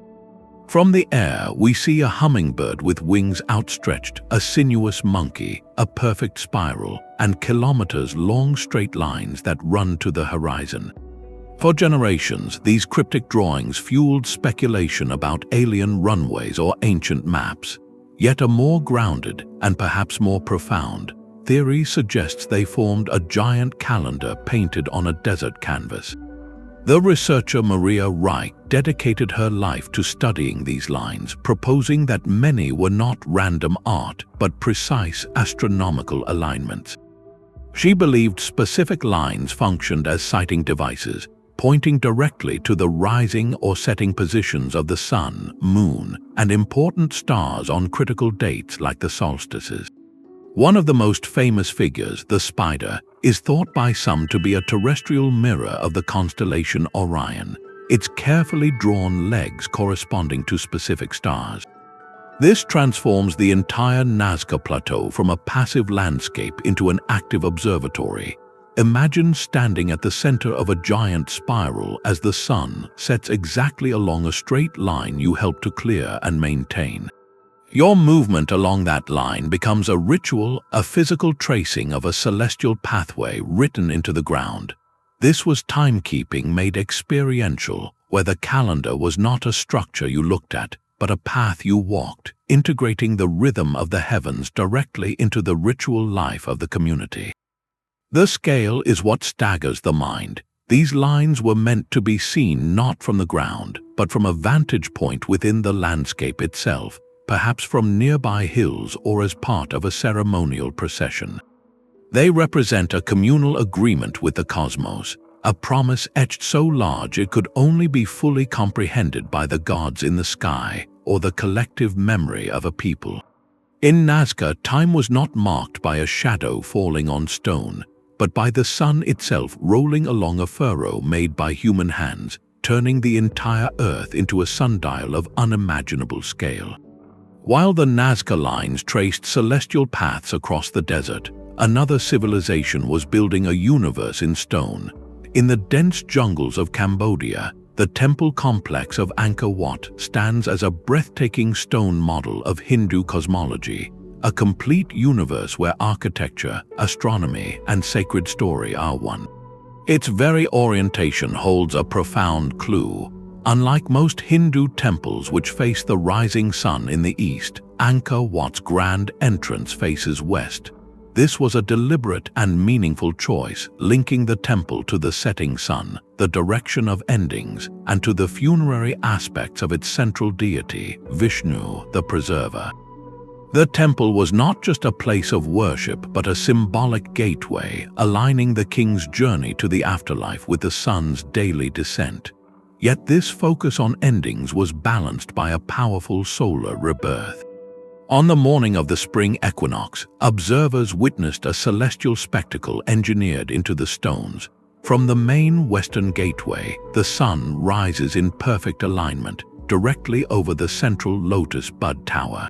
From the air, we see a hummingbird with wings outstretched, a sinuous monkey, a perfect spiral, and kilometers-long straight lines that run to the horizon. For generations, these cryptic drawings fueled speculation about alien runways or ancient maps. Yet a more grounded, and perhaps more profound, theory suggests they formed a giant calendar painted on a desert canvas. The researcher Maria Reich dedicated her life to studying these lines, proposing that many were not random art, but precise astronomical alignments. She believed specific lines functioned as sighting devices, pointing directly to the rising or setting positions of the sun, moon, and important stars on critical dates like the solstices. One of the most famous figures, the spider, is thought by some to be a terrestrial mirror of the constellation Orion, its carefully drawn legs corresponding to specific stars. This transforms the entire Nazca Plateau from a passive landscape into an active observatory. Imagine standing at the center of a giant spiral as the sun sets exactly along a straight line you help to clear and maintain. Your movement along that line becomes a ritual, a physical tracing of a celestial pathway written into the ground. This was timekeeping made experiential, where the calendar was not a structure you looked at, but a path you walked, integrating the rhythm of the heavens directly into the ritual life of the community. The scale is what staggers the mind. These lines were meant to be seen not from the ground, but from a vantage point within the landscape itself, perhaps from nearby hills or as part of a ceremonial procession. They represent a communal agreement with the cosmos, a promise etched so large it could only be fully comprehended by the gods in the sky or the collective memory of a people. In Nazca, time was not marked by a shadow falling on stone, but by the sun itself rolling along a furrow made by human hands, turning the entire Earth into a sundial of unimaginable scale. While the Nazca lines traced celestial paths across the desert, another civilization was building a universe in stone. In the dense jungles of Cambodia, the temple complex of Angkor Wat stands as a breathtaking stone model of Hindu cosmology, a complete universe where architecture, astronomy, and sacred story are one. Its very orientation holds a profound clue. Unlike most Hindu temples which face the rising sun in the east, Angkor Wat's grand entrance faces west. This was a deliberate and meaningful choice, linking the temple to the setting sun, the direction of endings, and to the funerary aspects of its central deity, Vishnu, the preserver. The temple was not just a place of worship, but a symbolic gateway, aligning the king's journey to the afterlife with the sun's daily descent. Yet this focus on endings was balanced by a powerful solar rebirth. On the morning of the spring equinox, observers witnessed a celestial spectacle engineered into the stones. From the main western gateway, the sun rises in perfect alignment, directly over the central lotus bud tower.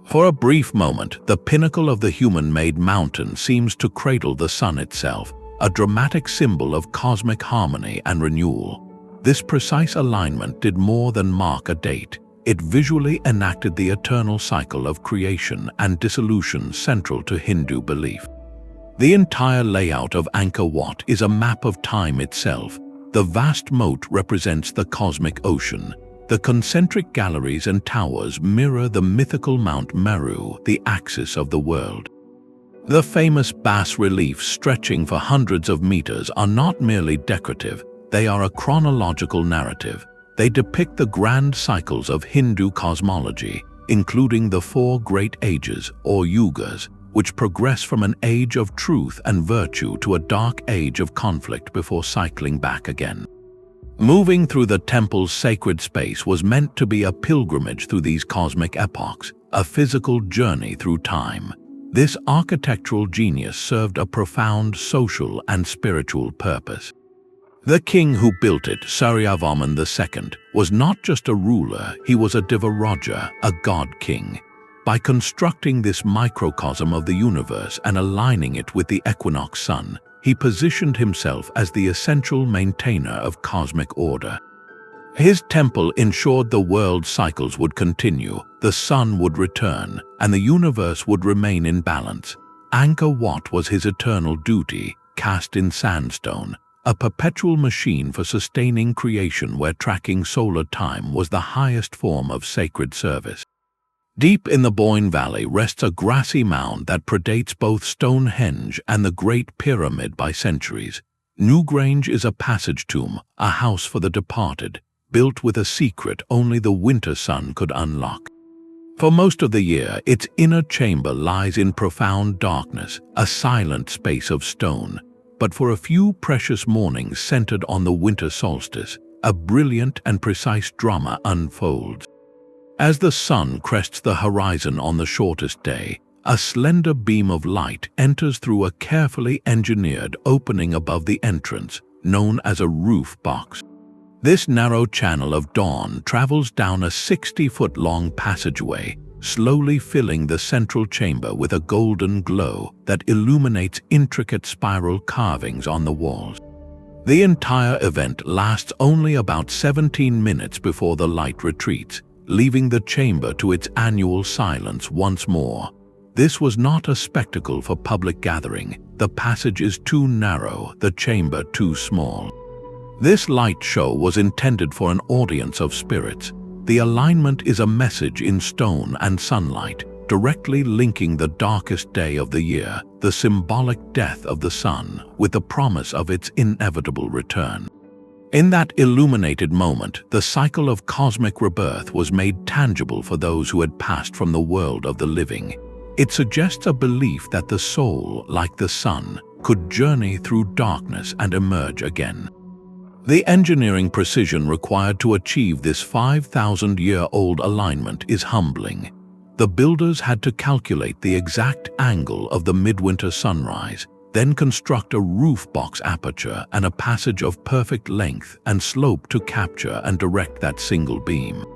For a brief moment, the pinnacle of the human-made mountain seems to cradle the sun itself, a dramatic symbol of cosmic harmony and renewal. This precise alignment did more than mark a date. It visually enacted the eternal cycle of creation and dissolution central to Hindu belief. The entire layout of Angkor Wat is a map of time itself. The vast moat represents the cosmic ocean. The concentric galleries and towers mirror the mythical Mount Meru, the axis of the world. The famous bas-reliefs stretching for hundreds of meters are not merely decorative, they are a chronological narrative. They depict the grand cycles of Hindu cosmology, including the four great ages, or yugas, which progress from an age of truth and virtue to a dark age of conflict before cycling back again. Moving through the temple's sacred space was meant to be a pilgrimage through these cosmic epochs, a physical journey through time. This architectural genius served a profound social and spiritual purpose. The king who built it, Suryavarman II, was not just a ruler, he was a Divaraja, a god-king. By constructing this microcosm of the universe and aligning it with the equinox sun, he positioned himself as the essential maintainer of cosmic order. His temple ensured the world's cycles would continue, the sun would return, and the universe would remain in balance. Angkor Wat was his eternal duty, cast in sandstone, a perpetual machine for sustaining creation where tracking solar time was the highest form of sacred service. Deep in the Boyne Valley rests a grassy mound that predates both Stonehenge and the Great Pyramid by centuries. Newgrange is a passage tomb, a house for the departed, built with a secret only the winter sun could unlock. For most of the year, its inner chamber lies in profound darkness, a silent space of stone. But for a few precious mornings centered on the winter solstice, a brilliant and precise drama unfolds. As the sun crests the horizon on the shortest day, a slender beam of light enters through a carefully engineered opening above the entrance, known as a roof box. This narrow channel of dawn travels down a 60-foot-long passageway, slowly filling the central chamber with a golden glow that illuminates intricate spiral carvings on the walls. The entire event lasts only about 17 minutes before the light retreats, leaving the chamber to its annual silence once more. This was not a spectacle for public gathering. The passage is too narrow, the chamber too small. This light show was intended for an audience of spirits. The alignment is a message in stone and sunlight, directly linking the darkest day of the year, the symbolic death of the sun, with the promise of its inevitable return. In that illuminated moment, the cycle of cosmic rebirth was made tangible for those who had passed from the world of the living. It suggests a belief that the soul, like the sun, could journey through darkness and emerge again. The engineering precision required to achieve this 5,000-year-old alignment is humbling. The builders had to calculate the exact angle of the midwinter sunrise, then construct a roof box aperture and a passage of perfect length and slope to capture and direct that single beam.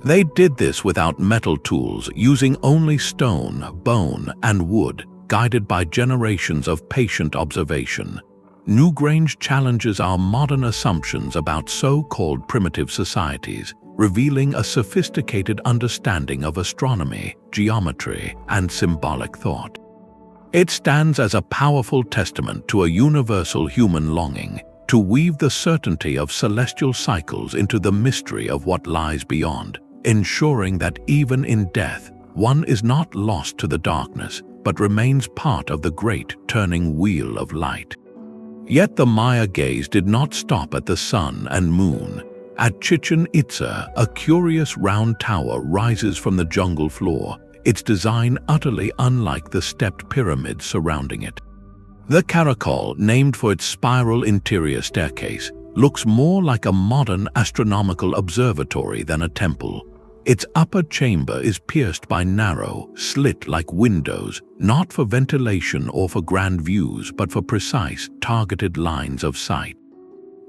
They did this without metal tools, using only stone, bone, and wood, guided by generations of patient observation. Newgrange challenges our modern assumptions about so-called primitive societies, revealing a sophisticated understanding of astronomy, geometry, and symbolic thought. It stands as a powerful testament to a universal human longing to weave the certainty of celestial cycles into the mystery of what lies beyond, ensuring that even in death, one is not lost to the darkness, but remains part of the great turning wheel of light. Yet the Maya gaze did not stop at the sun and moon. At Chichen Itza, a curious round tower rises from the jungle floor, its design utterly unlike the stepped pyramids surrounding it. The caracol, named for its spiral interior staircase, looks more like a modern astronomical observatory than a temple. Its upper chamber is pierced by narrow, slit-like windows, not for ventilation or for grand views, but for precise, targeted lines of sight.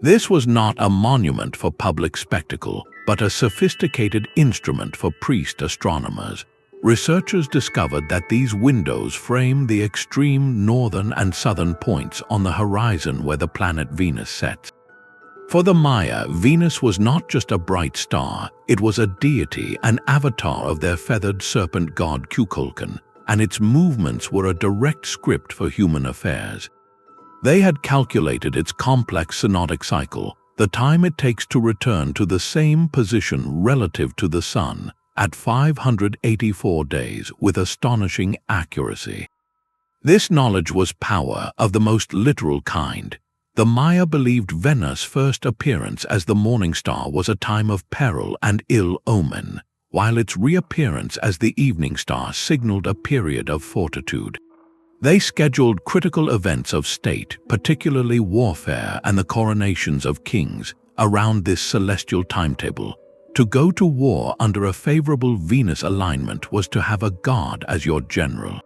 This was not a monument for public spectacle, but a sophisticated instrument for priest astronomers. Researchers discovered that these windows frame the extreme northern and southern points on the horizon where the planet Venus sets. For the Maya, Venus was not just a bright star, it was a deity, an avatar of their feathered serpent god Kukulkan, and its movements were a direct script for human affairs. They had calculated its complex synodic cycle, the time it takes to return to the same position relative to the sun, at 584 days with astonishing accuracy. This knowledge was power of the most literal kind. The Maya believed Venus' first appearance as the morning star was a time of peril and ill omen, while its reappearance as the evening star signaled a period of fortitude. They scheduled critical events of state, particularly warfare and the coronations of kings, around this celestial timetable. To go to war under a favorable Venus alignment was to have a god as your general.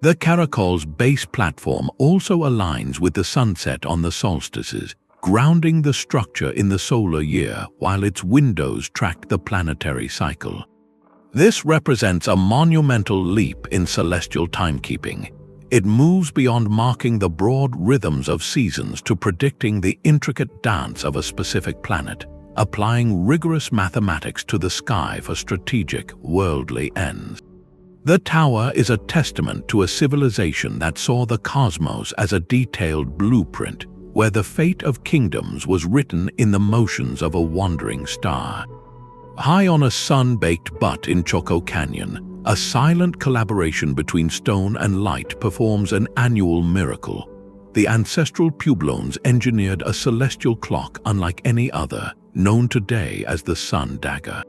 The caracol's base platform also aligns with the sunset on the solstices, grounding the structure in the solar year while its windows tracked the planetary cycle. This represents a monumental leap in celestial timekeeping. It moves beyond marking the broad rhythms of seasons to predicting the intricate dance of a specific planet, applying rigorous mathematics to the sky for strategic, worldly ends. The tower is a testament to a civilization that saw the cosmos as a detailed blueprint, where the fate of kingdoms was written in the motions of a wandering star. High on a sun-baked butte in Choco Canyon, a silent collaboration between stone and light performs an annual miracle. The ancestral Puebloans engineered a celestial clock unlike any other, known today as the Sun Dagger.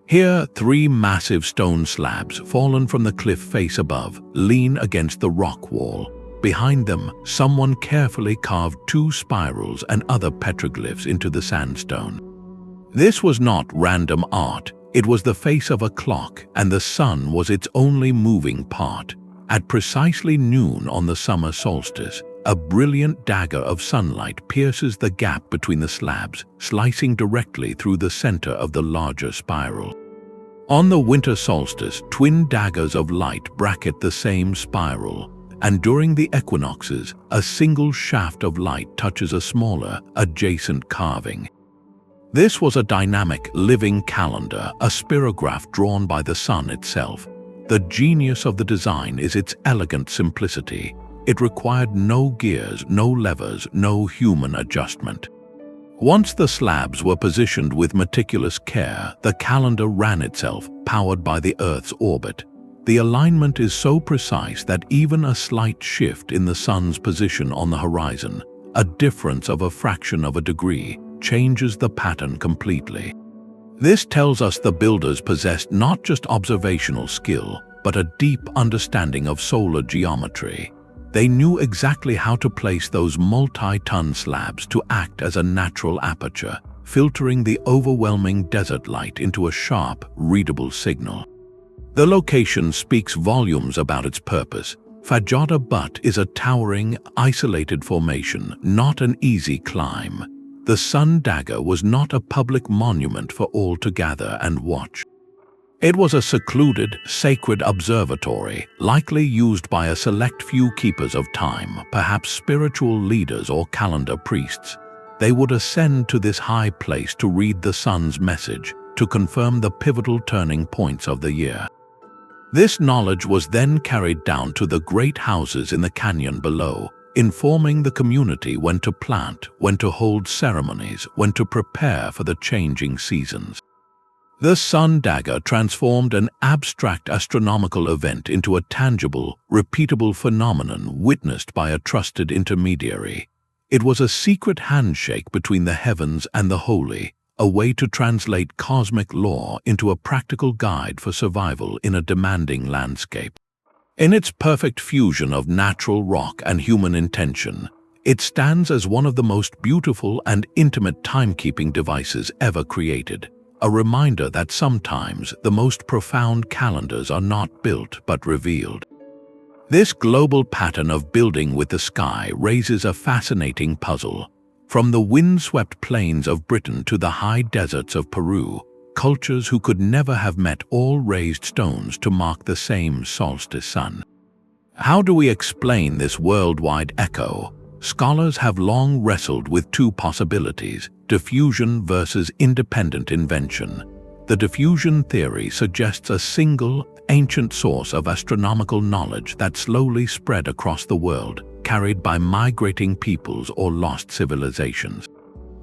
Here, 3 massive stone slabs, fallen from the cliff face above, lean against the rock wall. Behind them, someone carefully carved 2 spirals and other petroglyphs into the sandstone. This was not random art. It was the face of a clock, and the sun was its only moving part. At precisely noon on the summer solstice, a brilliant dagger of sunlight pierces the gap between the slabs, slicing directly through the center of the larger spiral. On the winter solstice, twin daggers of light bracket the same spiral, and during the equinoxes, a single shaft of light touches a smaller, adjacent carving. This was a dynamic, living calendar, a spirograph drawn by the sun itself. The genius of the design is its elegant simplicity. It required no gears, no levers, no human adjustment. Once the slabs were positioned with meticulous care, the calendar ran itself, powered by the Earth's orbit. The alignment is so precise that even a slight shift in the sun's position on the horizon, a difference of a fraction of a degree, changes the pattern completely. This tells us the builders possessed not just observational skill, but a deep understanding of solar geometry. They knew exactly how to place those multi-ton slabs to act as a natural aperture, filtering the overwhelming desert light into a sharp, readable signal. The location speaks volumes about its purpose. Fajada Butte is a towering, isolated formation, not an easy climb. The Sun Dagger was not a public monument for all to gather and watch. It was a secluded, sacred observatory, likely used by a select few keepers of time, perhaps spiritual leaders or calendar priests. They would ascend to this high place to read the sun's message, to confirm the pivotal turning points of the year. This knowledge was then carried down to the great houses in the canyon below, informing the community when to plant, when to hold ceremonies, when to prepare for the changing seasons. The Sun Dagger transformed an abstract astronomical event into a tangible, repeatable phenomenon witnessed by a trusted intermediary. It was a secret handshake between the heavens and the holy, a way to translate cosmic law into a practical guide for survival in a demanding landscape. In its perfect fusion of natural rock and human intention, it stands as one of the most beautiful and intimate timekeeping devices ever created. A reminder that sometimes the most profound calendars are not built but revealed. This global pattern of building with the sky raises a fascinating puzzle. From the windswept plains of Britain to the high deserts of Peru, cultures who could never have met all raised stones to mark the same solstice sun. How do we explain this worldwide echo? Scholars have long wrestled with 2 possibilities: diffusion versus independent invention. The diffusion theory suggests a single, ancient source of astronomical knowledge that slowly spread across the world, carried by migrating peoples or lost civilizations.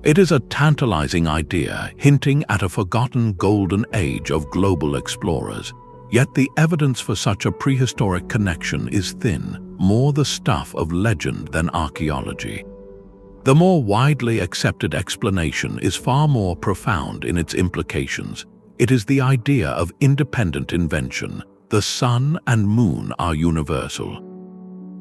It is a tantalizing idea, hinting at a forgotten golden age of global explorers. Yet the evidence for such a prehistoric connection is thin, more the stuff of legend than archaeology. The more widely accepted explanation is far more profound in its implications. It is the idea of independent invention. The sun and moon are universal.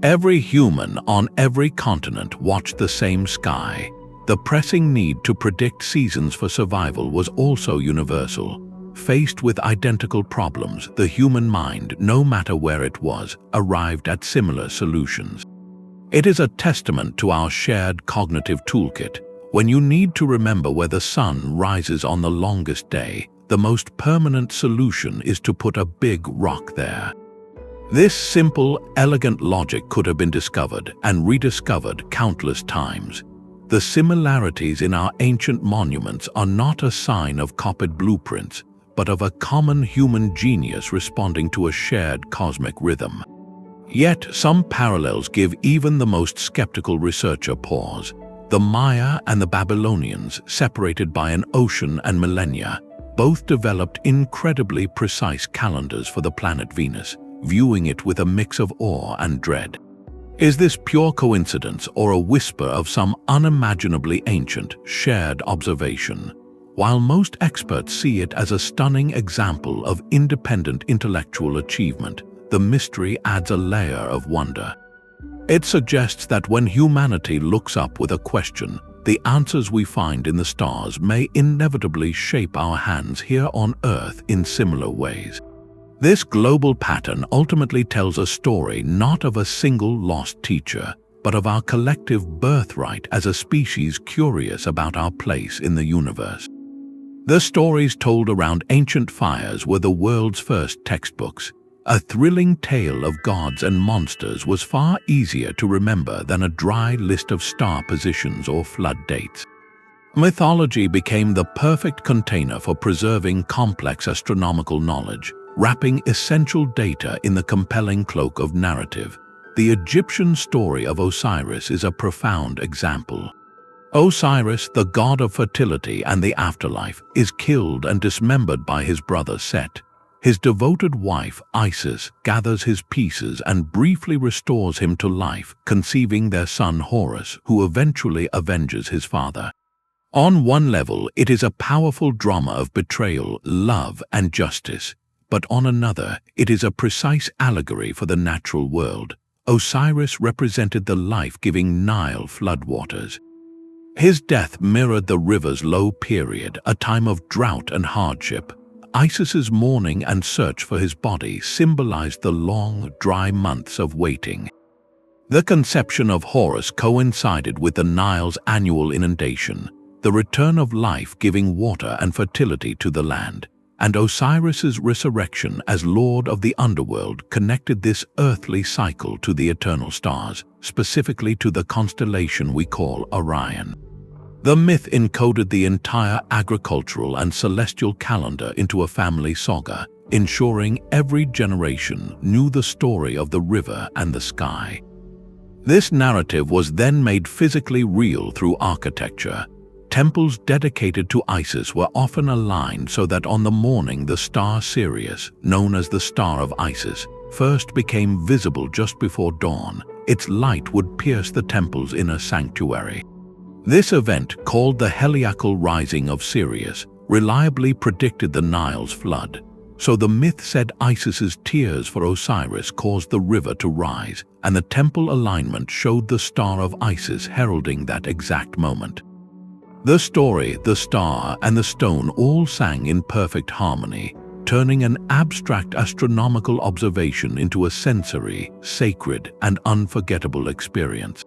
Every human on every continent watched the same sky. The pressing need to predict seasons for survival was also universal. Faced with identical problems, the human mind, no matter where it was, arrived at similar solutions. It is a testament to our shared cognitive toolkit, When you need to remember where the sun rises on the longest day, the most permanent solution is to put a big rock there. This simple, elegant logic could have been discovered and rediscovered countless times. The similarities in our ancient monuments are not a sign of copied blueprints, but of a common human genius responding to a shared cosmic rhythm. Yet some parallels give even the most skeptical researcher pause. The Maya and the Babylonians, separated by an ocean and millennia, both developed incredibly precise calendars for the planet Venus, viewing it with a mix of awe and dread. Is this pure coincidence or a whisper of some unimaginably ancient, shared observation? While most experts see it as a stunning example of independent intellectual achievement, the mystery adds a layer of wonder. It suggests that when humanity looks up with a question, the answers we find in the stars may inevitably shape our hands here on Earth in similar ways. This global pattern ultimately tells a story not of a single lost teacher, but of our collective birthright as a species curious about our place in the universe. The stories told around ancient fires were the world's first textbooks. A thrilling tale of gods and monsters was far easier to remember than a dry list of star positions or flood dates. Mythology became the perfect container for preserving complex astronomical knowledge, wrapping essential data in the compelling cloak of narrative. The Egyptian story of Osiris is a profound example. Osiris, the god of fertility and the afterlife, is killed and dismembered by his brother Set. His devoted wife, Isis, gathers his pieces and briefly restores him to life, conceiving their son Horus, who eventually avenges his father. On one level, it is a powerful drama of betrayal, love, and justice. But on another, it is a precise allegory for the natural world. Osiris represented the life-giving Nile floodwaters. His death mirrored the river's low period, a time of drought and hardship. Isis's mourning and search for his body symbolized the long, dry months of waiting. The conception of Horus coincided with the Nile's annual inundation, the return of life giving water and fertility to the land, and Osiris's resurrection as lord of the underworld connected this earthly cycle to the eternal stars, specifically to the constellation we call Orion. The myth encoded the entire agricultural and celestial calendar into a family saga, ensuring every generation knew the story of the river and the sky. This narrative was then made physically real through architecture. Temples dedicated to Isis were often aligned so that on the morning the star Sirius, known as the Star of Isis, first became visible just before dawn, its light would pierce the temple's inner sanctuary. This event, called the heliacal rising of Sirius, reliably predicted the Nile's flood. So the myth said Isis's tears for Osiris caused the river to rise, and the temple alignment showed the Star of Isis heralding that exact moment. The story, the star, and the stone all sang in perfect harmony, turning an abstract astronomical observation into a sensory, sacred, and unforgettable experience.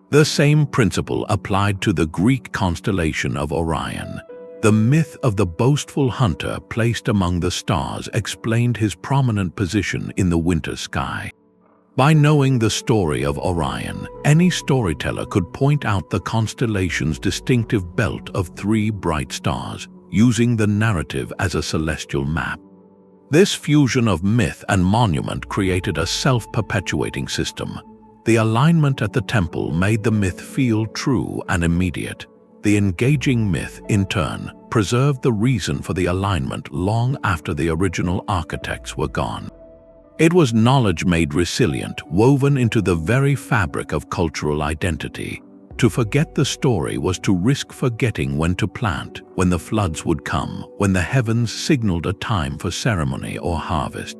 The same principle applied to the Greek constellation of Orion. The myth of the boastful hunter placed among the stars explained his prominent position in the winter sky. By knowing the story of Orion, any storyteller could point out the constellation's distinctive belt of 3 bright stars, using the narrative as a celestial map. This fusion of myth and monument created a self-perpetuating system. The alignment at the temple made the myth feel true and immediate. The engaging myth, in turn, preserved the reason for the alignment long after the original architects were gone. It was knowledge made resilient, woven into the very fabric of cultural identity. To forget the story was to risk forgetting when to plant, when the floods would come, when the heavens signaled a time for ceremony or harvest.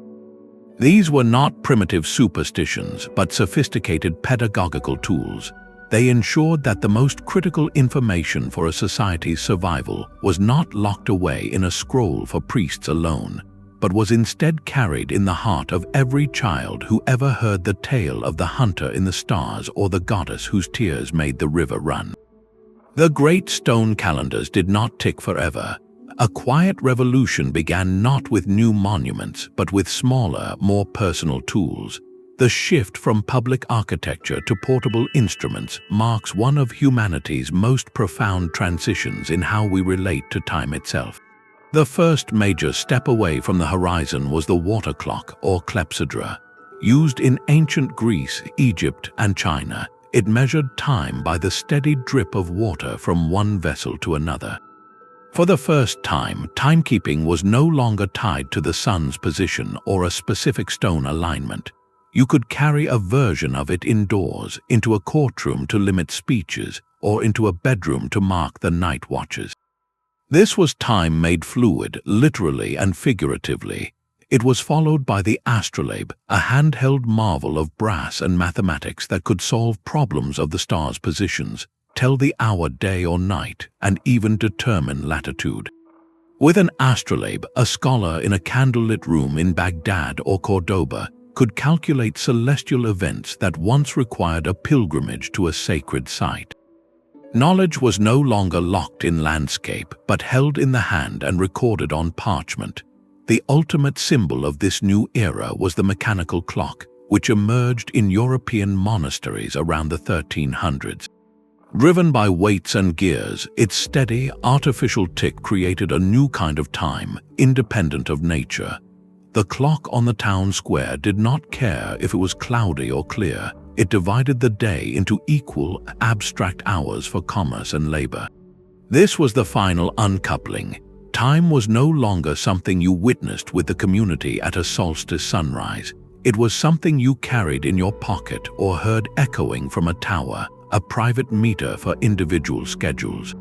These were not primitive superstitions, but sophisticated pedagogical tools. They ensured that the most critical information for a society's survival was not locked away in a scroll for priests alone, but was instead carried in the heart of every child who ever heard the tale of the hunter in the stars or the goddess whose tears made the river run. The great stone calendars did not tick forever. A quiet revolution began not with new monuments, but with smaller, more personal tools. The shift from public architecture to portable instruments marks one of humanity's most profound transitions in how we relate to time itself. The first major step away from the horizon was the water clock, or clepsydra. Used in ancient Greece, Egypt, and China, it measured time by the steady drip of water from one vessel to another. For the first time, timekeeping was no longer tied to the sun's position or a specific stone alignment. You could carry a version of it indoors, into a courtroom to limit speeches, or into a bedroom to mark the night watches. This was time made fluid, literally and figuratively. It was followed by the astrolabe, a handheld marvel of brass and mathematics that could solve problems of the stars' positions, tell the hour day or night, and even determine latitude. With an astrolabe, a scholar in a candlelit room in Baghdad or Cordoba could calculate celestial events that once required a pilgrimage to a sacred site. Knowledge was no longer locked in landscape, but held in the hand and recorded on parchment. The ultimate symbol of this new era was the mechanical clock, which emerged in European monasteries around the 1300s. Driven by weights and gears, its steady, artificial tick created a new kind of time, independent of nature. The clock on the town square did not care if it was cloudy or clear. It divided the day into equal, abstract hours for commerce and labor. This was the final uncoupling. Time was no longer something you witnessed with the community at a solstice sunrise. It was something you carried in your pocket or heard echoing from a tower, a private meter for individual schedules.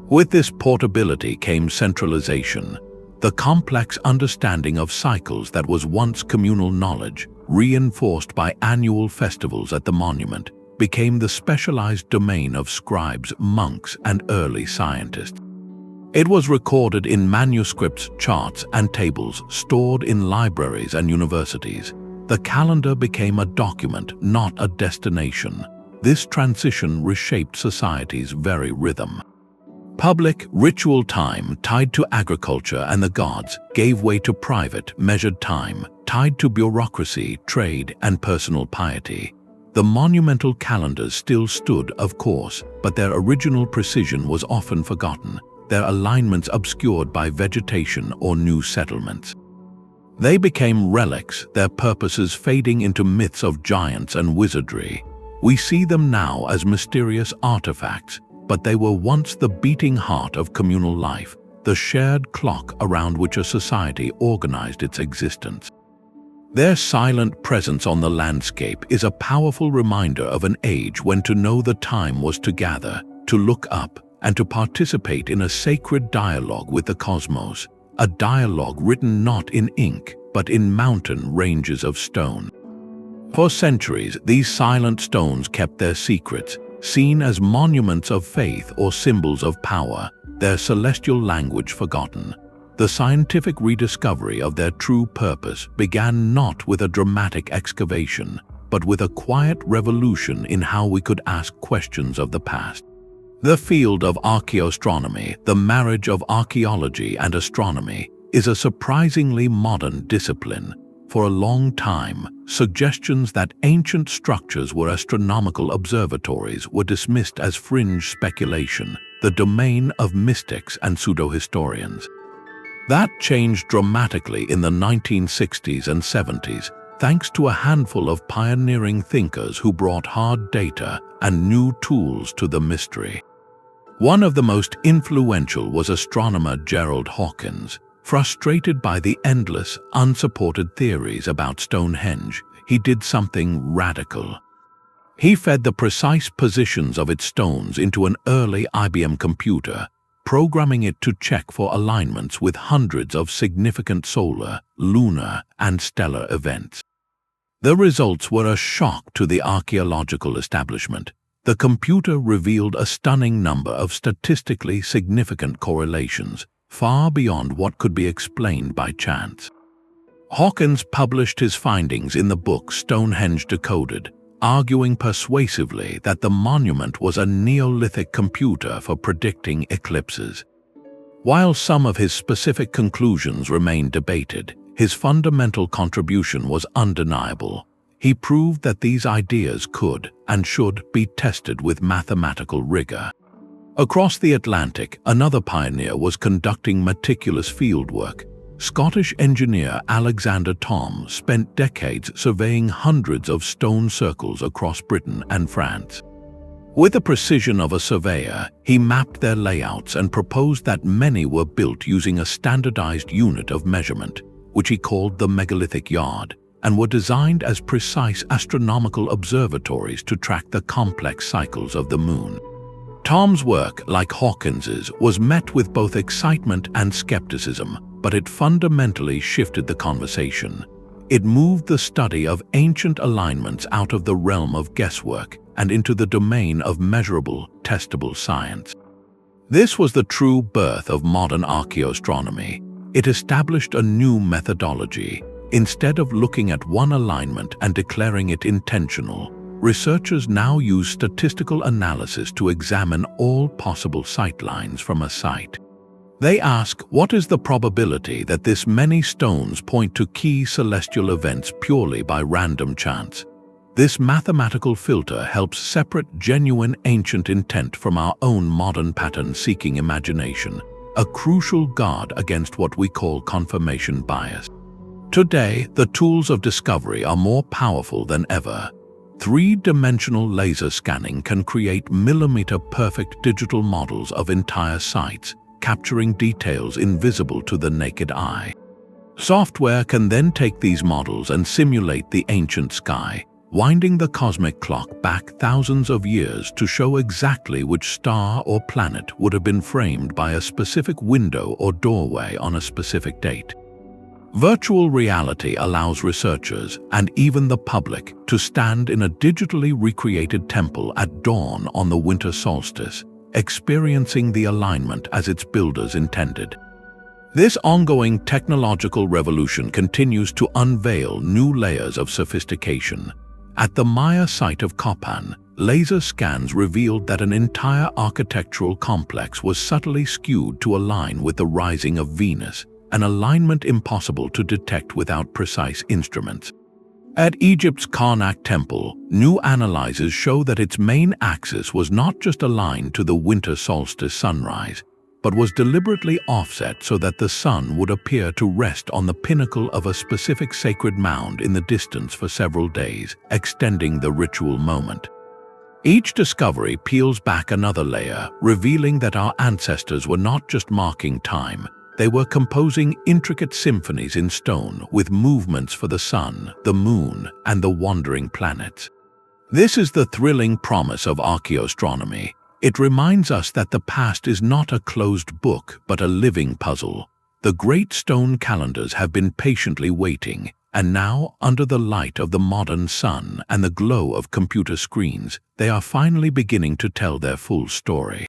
With this portability came centralization. The complex understanding of cycles that was once communal knowledge, reinforced by annual festivals at the monument, became the specialized domain of scribes, monks, and early scientists. It was recorded in manuscripts, charts, and tables stored in libraries and universities. The calendar became a document, not a destination. This transition reshaped society's very rhythm. Public, ritual time tied to agriculture and the gods gave way to private, measured time tied to bureaucracy, trade, and personal piety. The monumental calendars still stood, of course, but their original precision was often forgotten, their alignments obscured by vegetation or new settlements. They became relics, their purposes fading into myths of giants and wizardry. We see them now as mysterious artifacts, but they were once the beating heart of communal life, the shared clock around which a society organized its existence. Their silent presence on the landscape is a powerful reminder of an age when to know the time was to gather, to look up, and to participate in a sacred dialogue with the cosmos, a dialogue written not in ink, but in mountain ranges of stone. For centuries, these silent stones kept their secrets, seen as monuments of faith or symbols of power, their celestial language forgotten. The scientific rediscovery of their true purpose began not with a dramatic excavation, but with a quiet revolution in how we could ask questions of the past. The field of archaeoastronomy, the marriage of archaeology and astronomy, is a surprisingly modern discipline. For a long time, suggestions that ancient structures were astronomical observatories were dismissed as fringe speculation, the domain of mystics and pseudo-historians. That changed dramatically in the 1960s and 70s, thanks to a handful of pioneering thinkers who brought hard data and new tools to the mystery. One of the most influential was astronomer Gerald Hawkins. Frustrated by the endless, unsupported theories about Stonehenge, he did something radical. He fed the precise positions of its stones into an early IBM computer, programming it to check for alignments with hundreds of significant solar, lunar, and stellar events. The results were a shock to the archaeological establishment. The computer revealed a stunning number of statistically significant correlations, far beyond what could be explained by chance. Hawkins published his findings in the book Stonehenge Decoded, arguing persuasively that the monument was a Neolithic computer for predicting eclipses. While some of his specific conclusions remain debated, his fundamental contribution was undeniable. He proved that these ideas could and should be tested with mathematical rigor. Across the Atlantic, another pioneer was conducting meticulous fieldwork. Scottish engineer Alexander Thom spent decades surveying hundreds of stone circles across Britain and France. With the precision of a surveyor, he mapped their layouts and proposed that many were built using a standardized unit of measurement, which he called the megalithic yard, and were designed as precise astronomical observatories to track the complex cycles of the moon. Thom's work, like Hawkins's, was met with both excitement and skepticism, but it fundamentally shifted the conversation. It moved the study of ancient alignments out of the realm of guesswork and into the domain of measurable, testable science. This was the true birth of modern archaeoastronomy. It established a new methodology. Instead of looking at one alignment and declaring it intentional, researchers now use statistical analysis to examine all possible sightlines from a site. They ask, what is the probability that this many stones point to key celestial events purely by random chance? This mathematical filter helps separate genuine ancient intent from our own modern pattern-seeking imagination, a crucial guard against what we call confirmation bias. Today, the tools of discovery are more powerful than ever. Three-dimensional laser scanning can create millimeter-perfect digital models of entire sites, capturing details invisible to the naked eye. Software can then take these models and simulate the ancient sky, winding the cosmic clock back thousands of years to show exactly which star or planet would have been framed by a specific window or doorway on a specific date. Virtual reality allows researchers, and even the public, to stand in a digitally recreated temple at dawn on the winter solstice, experiencing the alignment as its builders intended. This ongoing technological revolution continues to unveil new layers of sophistication. At the Maya site of Copan, laser scans revealed that an entire architectural complex was subtly skewed to align with the rising of Venus, an alignment impossible to detect without precise instruments. At Egypt's Karnak temple, new analyses show that its main axis was not just aligned to the winter solstice sunrise, but was deliberately offset so that the sun would appear to rest on the pinnacle of a specific sacred mound in the distance for several days, extending the ritual moment. Each discovery peels back another layer, revealing that our ancestors were not just marking time, they were composing intricate symphonies in stone with movements for the sun, the moon, and the wandering planets. This is the thrilling promise of archaeoastronomy. It reminds us that the past is not a closed book, but a living puzzle. The great stone calendars have been patiently waiting, and now, under the light of the modern sun and the glow of computer screens, they are finally beginning to tell their full story.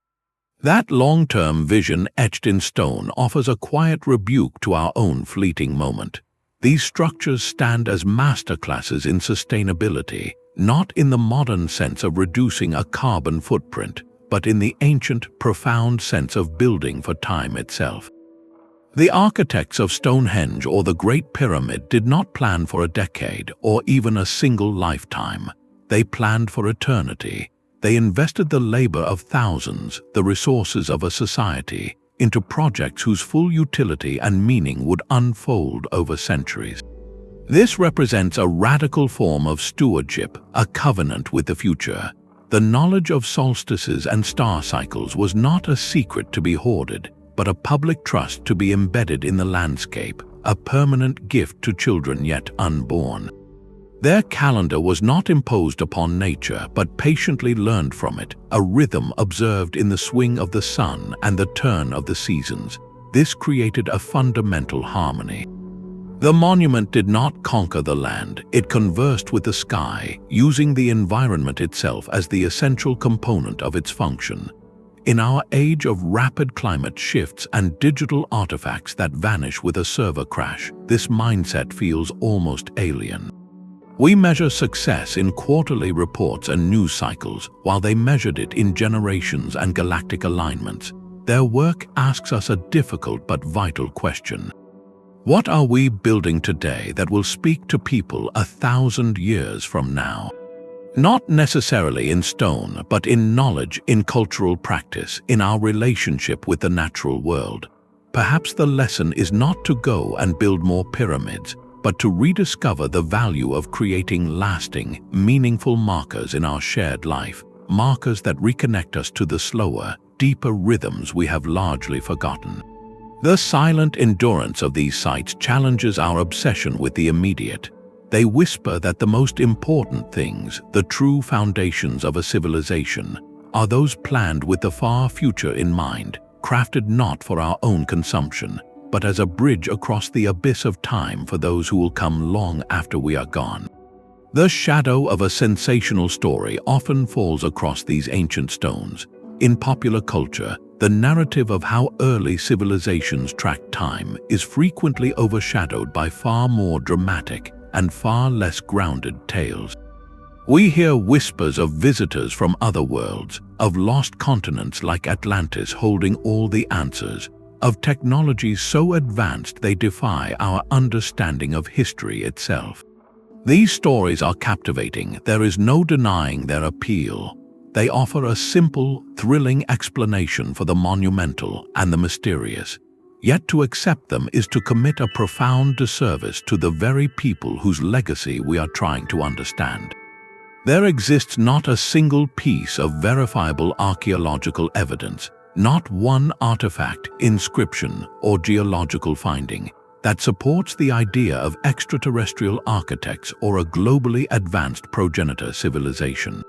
That long-term vision etched in stone offers a quiet rebuke to our own fleeting moment. These structures stand as masterclasses in sustainability, not in the modern sense of reducing a carbon footprint, but in the ancient, profound sense of building for time itself. The architects of Stonehenge or the Great Pyramid did not plan for a decade or even a single lifetime. They planned for eternity. They invested the labor of thousands, the resources of a society, into projects whose full utility and meaning would unfold over centuries. This represents a radical form of stewardship, a covenant with the future. The knowledge of solstices and star cycles was not a secret to be hoarded, but a public trust to be embedded in the landscape, a permanent gift to children yet unborn. Their calendar was not imposed upon nature, but patiently learned from it, a rhythm observed in the swing of the sun and the turn of the seasons. This created a fundamental harmony. The monument did not conquer the land, it conversed with the sky, using the environment itself as the essential component of its function. In our age of rapid climate shifts and digital artifacts that vanish with a server crash, this mindset feels almost alien. We measure success in quarterly reports and news cycles, while they measured it in generations and galactic alignments. Their work asks us a difficult but vital question. What are we building today that will speak to people 1,000 years from now? Not necessarily in stone, but in knowledge, in cultural practice, in our relationship with the natural world. Perhaps the lesson is not to go and build more pyramids, but to rediscover the value of creating lasting, meaningful markers in our shared life, markers that reconnect us to the slower, deeper rhythms we have largely forgotten. The silent endurance of these sites challenges our obsession with the immediate. They whisper that the most important things, the true foundations of a civilization, are those planned with the far future in mind, crafted not for our own consumption, but as a bridge across the abyss of time for those who will come long after we are gone. The shadow of a sensational story often falls across these ancient stones. In popular culture, the narrative of how early civilizations tracked time is frequently overshadowed by far more dramatic and far less grounded tales. We hear whispers of visitors from other worlds, of lost continents like Atlantis holding all the answers, of technologies so advanced they defy our understanding of history itself. These stories are captivating, there is no denying their appeal. They offer a simple, thrilling explanation for the monumental and the mysterious. Yet to accept them is to commit a profound disservice to the very people whose legacy we are trying to understand. There exists not a single piece of verifiable archaeological evidence, not one artifact, inscription, or geological finding that supports the idea of extraterrestrial architects or a globally advanced progenitor civilization.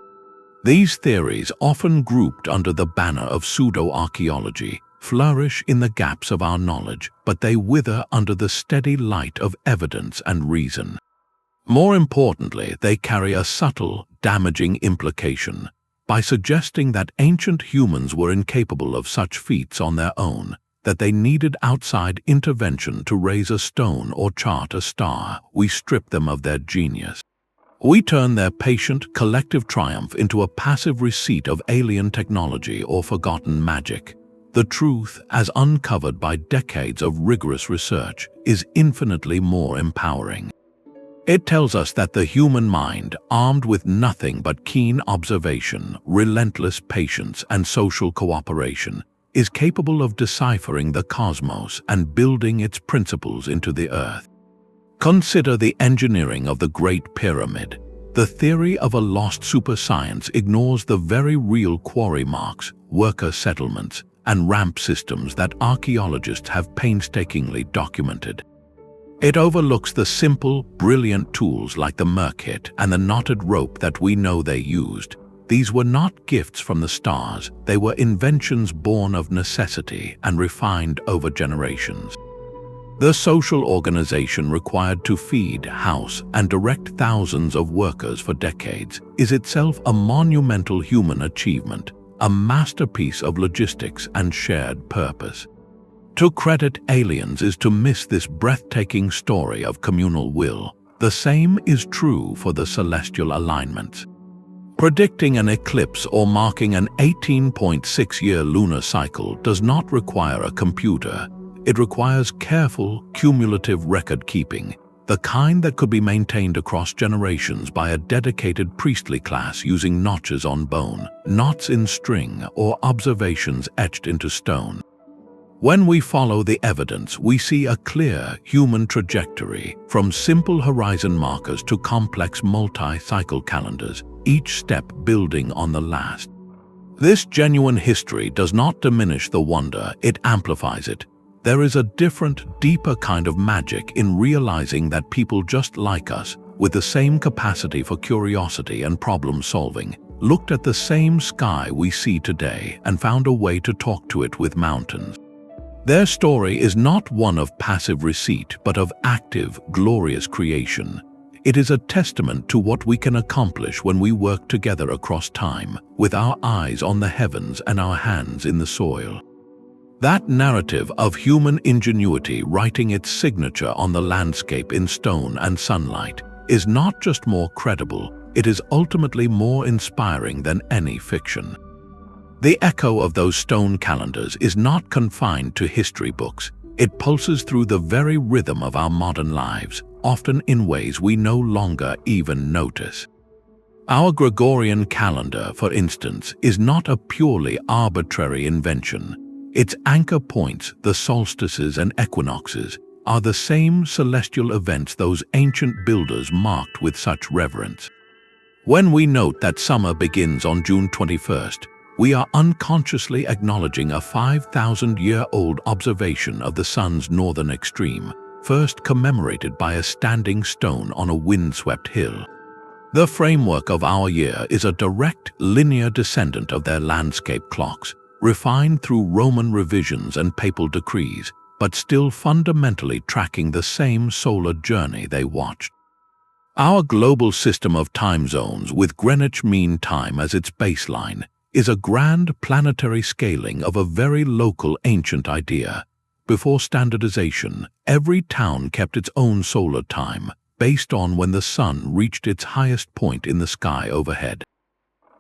These theories, often grouped under the banner of pseudo-archaeology, flourish in the gaps of our knowledge, but they wither under the steady light of evidence and reason. More importantly, they carry a subtle, damaging implication. By suggesting that ancient humans were incapable of such feats on their own, that they needed outside intervention to raise a stone or chart a star, we strip them of their genius. We turn their patient, collective triumph into a passive receipt of alien technology or forgotten magic. The truth, as uncovered by decades of rigorous research, is infinitely more empowering. It tells us that the human mind, armed with nothing but keen observation, relentless patience, and social cooperation, is capable of deciphering the cosmos and building its principles into the earth. Consider the engineering of the Great Pyramid. The theory of a lost superscience ignores the very real quarry marks, worker settlements, and ramp systems that archaeologists have painstakingly documented. It overlooks the simple, brilliant tools like the merkit and the knotted rope that we know they used. These were not gifts from the stars, they were inventions born of necessity and refined over generations. The social organization required to feed, house, and direct thousands of workers for decades is itself a monumental human achievement, a masterpiece of logistics and shared purpose. To credit aliens is to miss this breathtaking story of communal will. The same is true for the celestial alignments. Predicting an eclipse or marking an 18.6-year lunar cycle does not require a computer. It requires careful, cumulative record-keeping, the kind that could be maintained across generations by a dedicated priestly class using notches on bone, knots in string, or observations etched into stone. When we follow the evidence, we see a clear human trajectory, from simple horizon markers to complex multi-cycle calendars, each step building on the last. This genuine history does not diminish the wonder, it amplifies it. There is a different, deeper kind of magic in realizing that people just like us, with the same capacity for curiosity and problem-solving, looked at the same sky we see today and found a way to talk to it with mountains. Their story is not one of passive receipt, but of active, glorious creation. It is a testament to what we can accomplish when we work together across time, with our eyes on the heavens and our hands in the soil. That narrative of human ingenuity writing its signature on the landscape in stone and sunlight is not just more credible, it is ultimately more inspiring than any fiction. The echo of those stone calendars is not confined to history books. It pulses through the very rhythm of our modern lives, often in ways we no longer even notice. Our Gregorian calendar, for instance, is not a purely arbitrary invention. Its anchor points, the solstices and equinoxes, are the same celestial events those ancient builders marked with such reverence. When we note that summer begins on June 21st, we are unconsciously acknowledging a 5,000-year-old observation of the sun's northern extreme, first commemorated by a standing stone on a windswept hill. The framework of our year is a direct, linear descendant of their landscape clocks, refined through Roman revisions and papal decrees, but still fundamentally tracking the same solar journey they watched. Our global system of time zones, with Greenwich Mean Time as its baseline, is a grand planetary scaling of a very local ancient idea. Before standardization, every town kept its own solar time, based on when the sun reached its highest point in the sky overhead.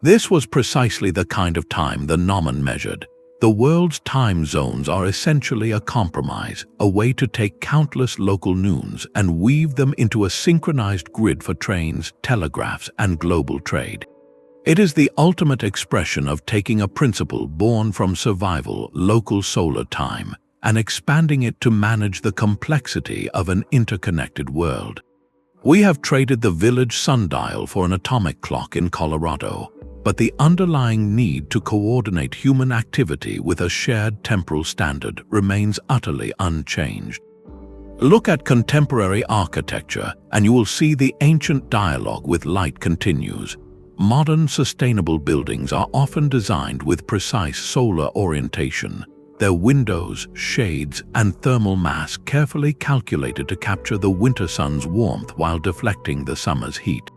This was precisely the kind of time the Gnomon measured. The world's time zones are essentially a compromise, a way to take countless local noons and weave them into a synchronized grid for trains, telegraphs, and global trade. It is the ultimate expression of taking a principle born from survival, local solar time, and expanding it to manage the complexity of an interconnected world. We have traded the village sundial for an atomic clock in Colorado, but the underlying need to coordinate human activity with a shared temporal standard remains utterly unchanged. Look at contemporary architecture, and you will see the ancient dialogue with light continues. Modern sustainable buildings are often designed with precise solar orientation, their windows, shades, and thermal mass carefully calculated to capture the winter sun's warmth while deflecting the summer's heat.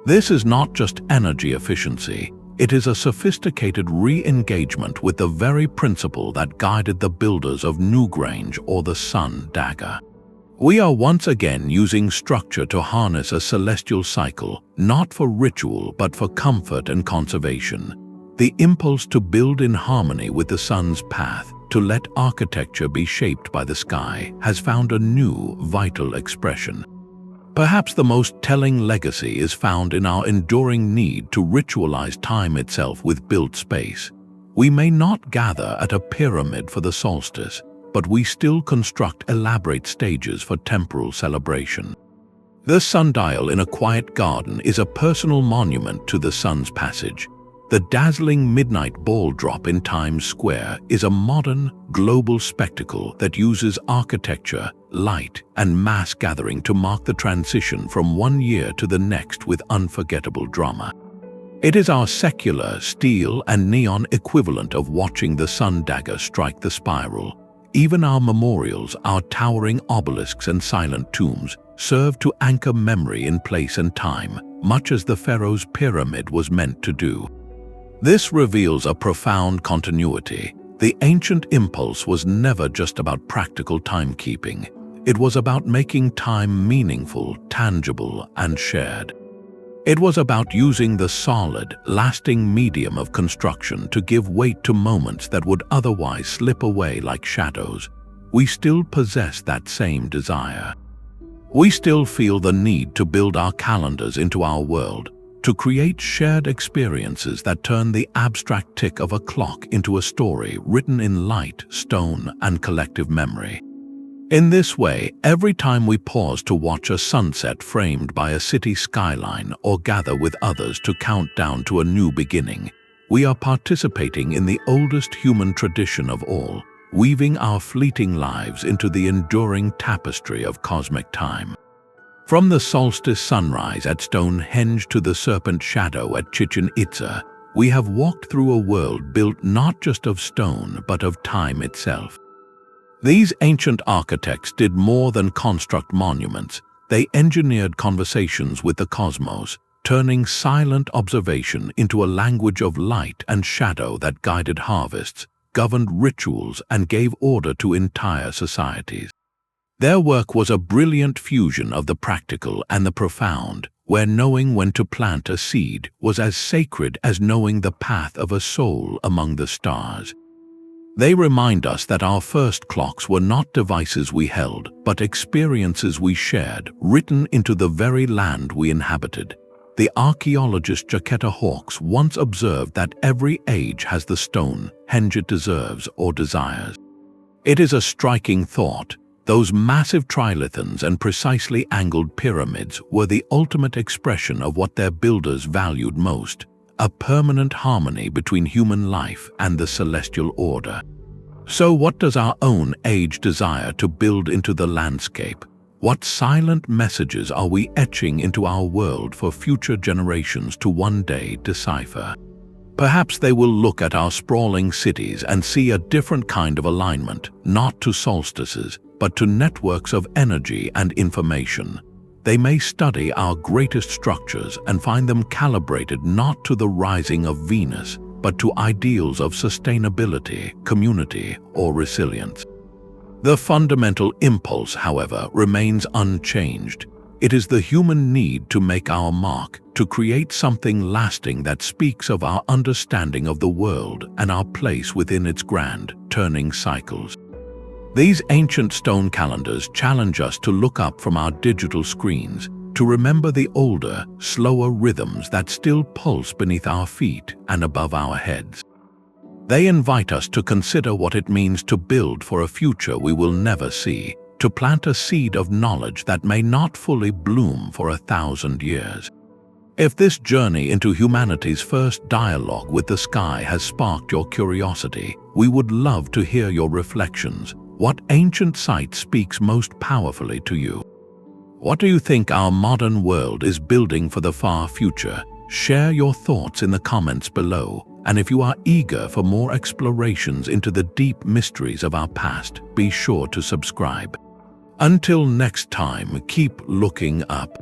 This is not just energy efficiency, it is a sophisticated re-engagement with the very principle that guided the builders of Newgrange or the sun dagger. We are once again using structure to harness a celestial cycle, not for ritual but for comfort and conservation. The impulse to build in harmony with the sun's path, to let architecture be shaped by the sky, has found a new, vital expression. Perhaps the most telling legacy is found in our enduring need to ritualize time itself with built space. We may not gather at a pyramid for the solstice, but we still construct elaborate stages for temporal celebration. The sundial in a quiet garden is a personal monument to the sun's passage. The dazzling midnight ball drop in Times Square is a modern, global spectacle that uses architecture, light, and mass gathering to mark the transition from one year to the next with unforgettable drama. It is our secular, steel, and neon equivalent of watching the sun dagger strike the spiral. Even our memorials, our towering obelisks and silent tombs, serve to anchor memory in place and time, much as the pharaoh's pyramid was meant to do. This reveals a profound continuity. The ancient impulse was never just about practical timekeeping. It was about making time meaningful, tangible, and shared. It was about using the solid, lasting medium of construction to give weight to moments that would otherwise slip away like shadows. We still possess that same desire. We still feel the need to build our calendars into our world, to create shared experiences that turn the abstract tick of a clock into a story written in light, stone, and collective memory. In this way, every time we pause to watch a sunset framed by a city skyline or gather with others to count down to a new beginning, we are participating in the oldest human tradition of all, weaving our fleeting lives into the enduring tapestry of cosmic time. From the solstice sunrise at Stonehenge to the serpent shadow at Chichen Itza, we have walked through a world built not just of stone but of time itself. These ancient architects did more than construct monuments. They engineered conversations with the cosmos, turning silent observation into a language of light and shadow that guided harvests, governed rituals, and gave order to entire societies. Their work was a brilliant fusion of the practical and the profound, where knowing when to plant a seed was as sacred as knowing the path of a soul among the stars. They remind us that our first clocks were not devices we held, but experiences we shared, written into the very land we inhabited. The archaeologist Jacquetta Hawkes once observed that every age has the Stonehenge it deserves or desires. It is a striking thought. Those massive trilithons and precisely angled pyramids were the ultimate expression of what their builders valued most, a permanent harmony between human life and the celestial order. So what does our own age desire to build into the landscape? What silent messages are we etching into our world for future generations to one day decipher? Perhaps they will look at our sprawling cities and see a different kind of alignment, not to solstices, but to networks of energy and information. They may study our greatest structures and find them calibrated not to the rising of Venus, but to ideals of sustainability, community, or resilience. The fundamental impulse, however, remains unchanged. It is the human need to make our mark, to create something lasting that speaks of our understanding of the world and our place within its grand, turning cycles. These ancient stone calendars challenge us to look up from our digital screens, to remember the older, slower rhythms that still pulse beneath our feet and above our heads. They invite us to consider what it means to build for a future we will never see, to plant a seed of knowledge that may not fully bloom for 1,000 years. If this journey into humanity's first dialogue with the sky has sparked your curiosity, we would love to hear your reflections. What ancient site speaks most powerfully to you? What do you think our modern world is building for the far future? Share your thoughts in the comments below, and if you are eager for more explorations into the deep mysteries of our past, be sure to subscribe. Until next time, keep looking up.